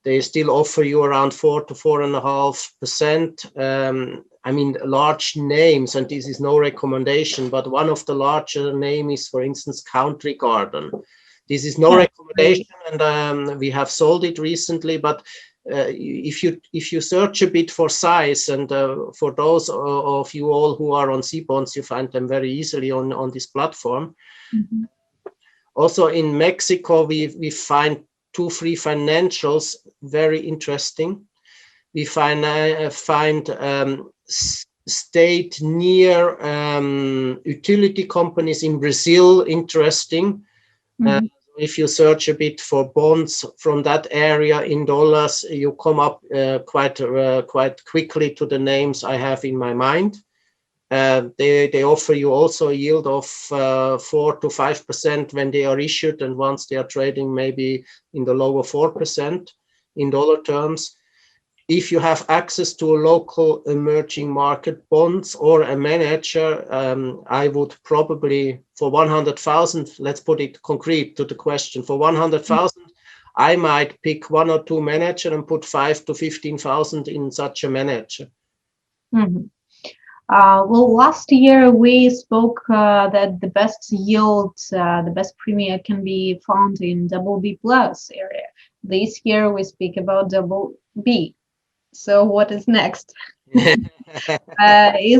They still offer you around 4 to 4.5%. I mean, large names, and this is no recommendation, but one of the larger names is, for instance, Country Garden. This is no recommendation, and we have sold it recently, but if you search a bit for size, and for those of you all who are on CBonds, you find them very easily on this platform. Mm-hmm. Also in Mexico, we find 2 free financials very interesting. We find state near utility companies in Brazil interesting. Mm-hmm. If you search a bit for bonds from that area in dollars, you come up quite quickly to the names I have in my mind. They offer you also a yield of 4 to 5% when they are issued, and once they are trading, maybe in the lower 4% in dollar terms. If you have access to a local emerging market bonds or a manager, I would probably, for 100,000, let's put it concrete to the question, for 100,000, I might pick 1 or 2 manager and put 5 to 15,000 in such a manager. Mm-hmm. Well, last year we spoke that the best yield, the best premium can be found in double B plus area. This year we speak about double B. So what is next? Is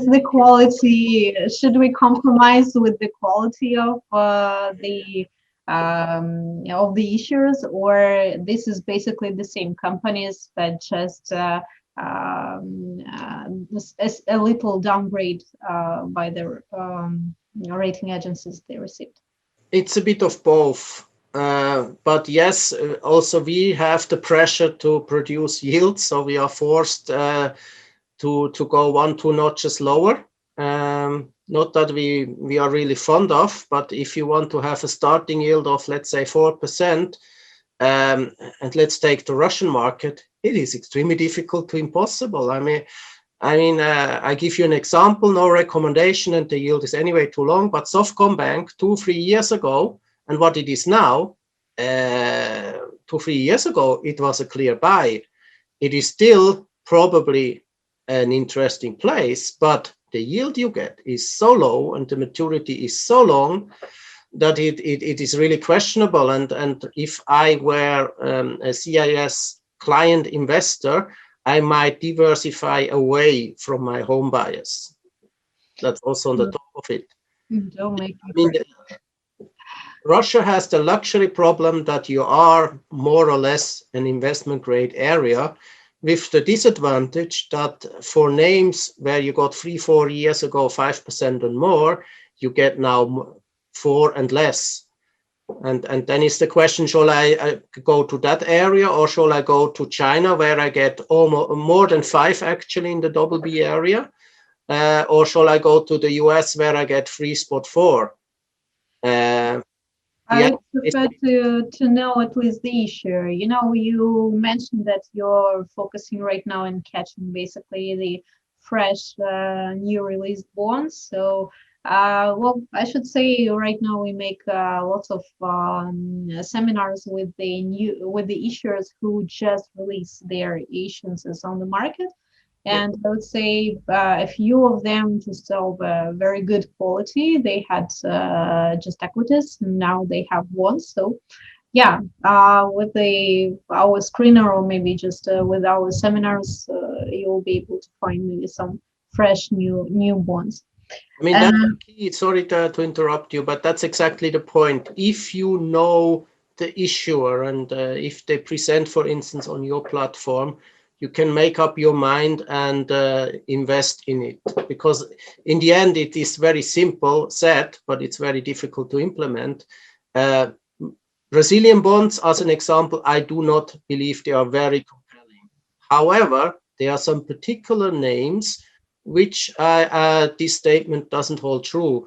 the quality, should we compromise with the quality of the issuers, or this is basically the same companies but just a little downgrade by the rating agencies they received? It's a bit of both. But yes, also we have the pressure to produce yield, so we are forced to go 1, 2 notches lower. Not that we are really fond of, but if you want to have a starting yield of, let's say, 4%, and let's take the Russian market, it is extremely difficult to impossible. I mean, I give you an example, no recommendation, and the yield is anyway too long, but Softcombank 2-3 years ago, and what it is now, 2-3 years ago, it was a clear buy. It is still probably an interesting place, but the yield you get is so low and the maturity is so long that it is really questionable. And if I were a CIS client investor, I might diversify away from my home bias. That's also on the top of it. Don't make me Russia has the luxury problem that you are more or less an investment grade area, with the disadvantage that for names where you got 3-4 years ago 5% and more, you get now 4 and less. And then is the question, shall I go to that area, or shall I go to China where I get almost more than 5 actually in the double B area, or shall I go to the US where I get 3.4? I would prefer to know at least the issue. You know, you mentioned that you're focusing right now on catching basically the fresh new released bonds. So, well, I should say right now we make lots of seminars with the issuers who just released their issuances on the market. And I would say a few of them just of very good quality. They had just equities, and now they have bonds. So, yeah, with our screener, or maybe just with our seminars, you'll be able to find maybe some fresh new bonds. I mean, that's the key. Sorry to interrupt you, but that's exactly the point. If you know the issuer, and if they present, for instance, on your platform, you can make up your mind and invest in it. Because in the end, it is very simple said, but it's very difficult to implement. Brazilian bonds, as an example, I do not believe they are very compelling. However, there are some particular names which this statement doesn't hold true.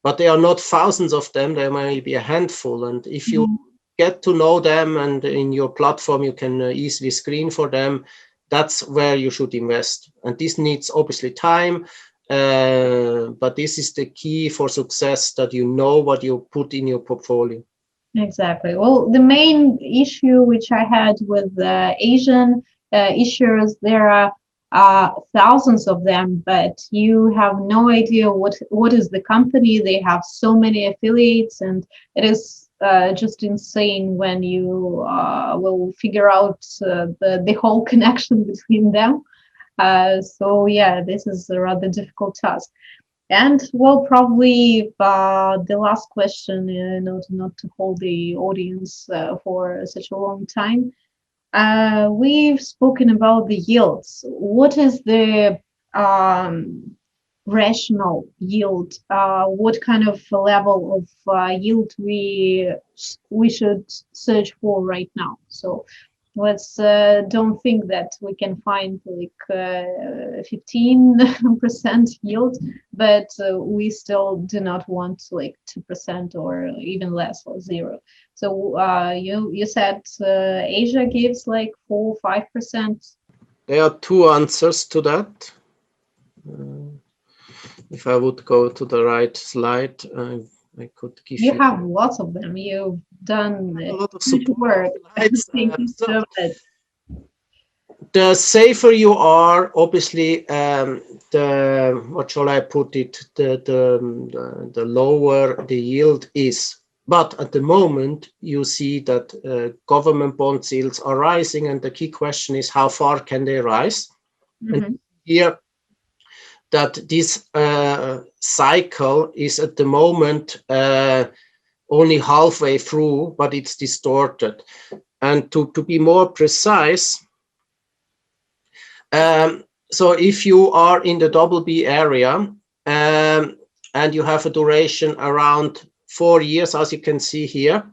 But there are not thousands of them. There may be a handful. And if you get to know them, and in your platform, you can easily screen for them, that's where you should invest. And this needs obviously time, but this is the key for success, that you know what you put in your portfolio. Exactly. Well, the main issue which I had with Asian issuers, there are thousands of them, but you have no idea what is the company. They have so many affiliates, and it is just insane when you will figure out the whole connection between them. So yeah, this is a rather difficult task. And well, probably the last question, in order not to hold the audience for such a long time. We've spoken about the yields. What is the um, rational yield? What kind of level of yield we should search for right now? So let's don't think that we can find like 15% yield, but we still do not want like 2% or even less or zero. So you said Asia gives like 4-5%. There are two answers to that. If I would go to the right slide, I could give you. You have lots of them. You've done A lot of huge work. slides. Thank you so much. The safer you are, obviously, the what shall I put it? The lower the yield is. But at the moment, you see that government bond yields are rising, and the key question is how far can they rise? And here, that this cycle is at the moment only halfway through, but it's distorted. And to be more precise, so if you are in the double B area and you have a duration around 4 years, as you can see here,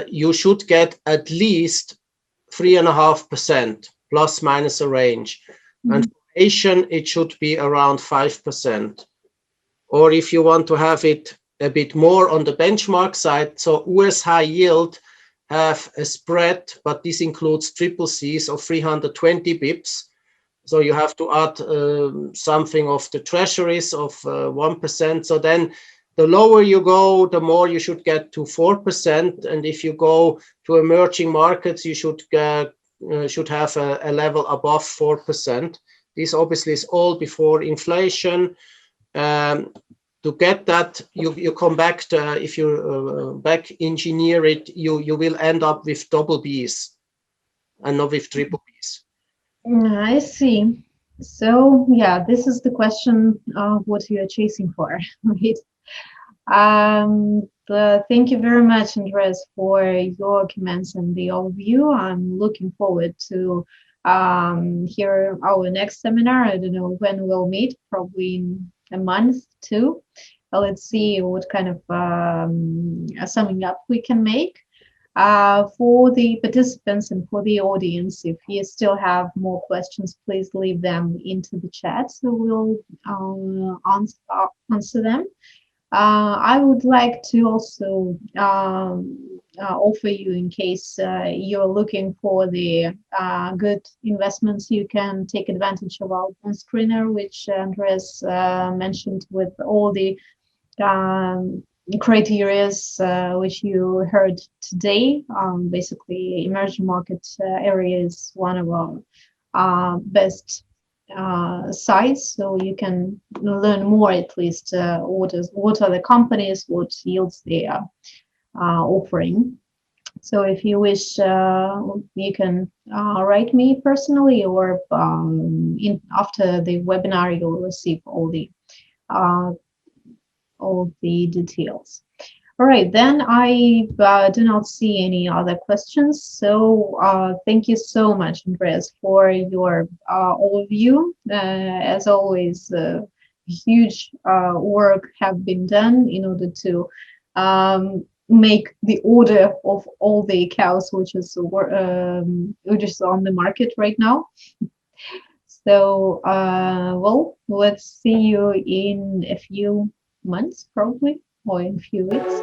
you should get at least 3.5% plus minus a range. And for Asian, it should be around 5%. Or if you want to have it a bit more on the benchmark side, so US high yield have a spread, but this includes triple Cs of 320 bips. So you have to add something of the treasuries of 1%. So then the lower you go, the more you should get to 4%. And if you go to emerging markets, you should have a level above 4%. This obviously is all before inflation. To get that, you come back to, if you back engineer it, you will end up with double Bs and not with triple Bs. I see. So yeah, this is the question of what you are chasing for, right? Thank you very much, Andreas, for your comments and the overview. I'm looking forward to hear our next seminar. I don't know when we'll meet, probably in a month too. Let's see what kind of summing up we can make. For the participants and for the audience, if you still have more questions, please leave them into the chat, so we'll answer them. I would like to also offer you, in case you're looking for the good investments, you can take advantage of our bond screener, which Andreas mentioned, with all the criteria which you heard today. Basically, emerging market area is one of our best sites, so you can learn more, at least what are the companies, what yields they are offering. So if you wish, you can write me personally, or after the webinar you'll receive all the details. All right, then I do not see any other questions. So thank you so much, Andreas, for your overview. As always, huge work have been done in order to make the order of all the cows which is on the market right now. So well, let's see you in a few months, probably, or in a few weeks.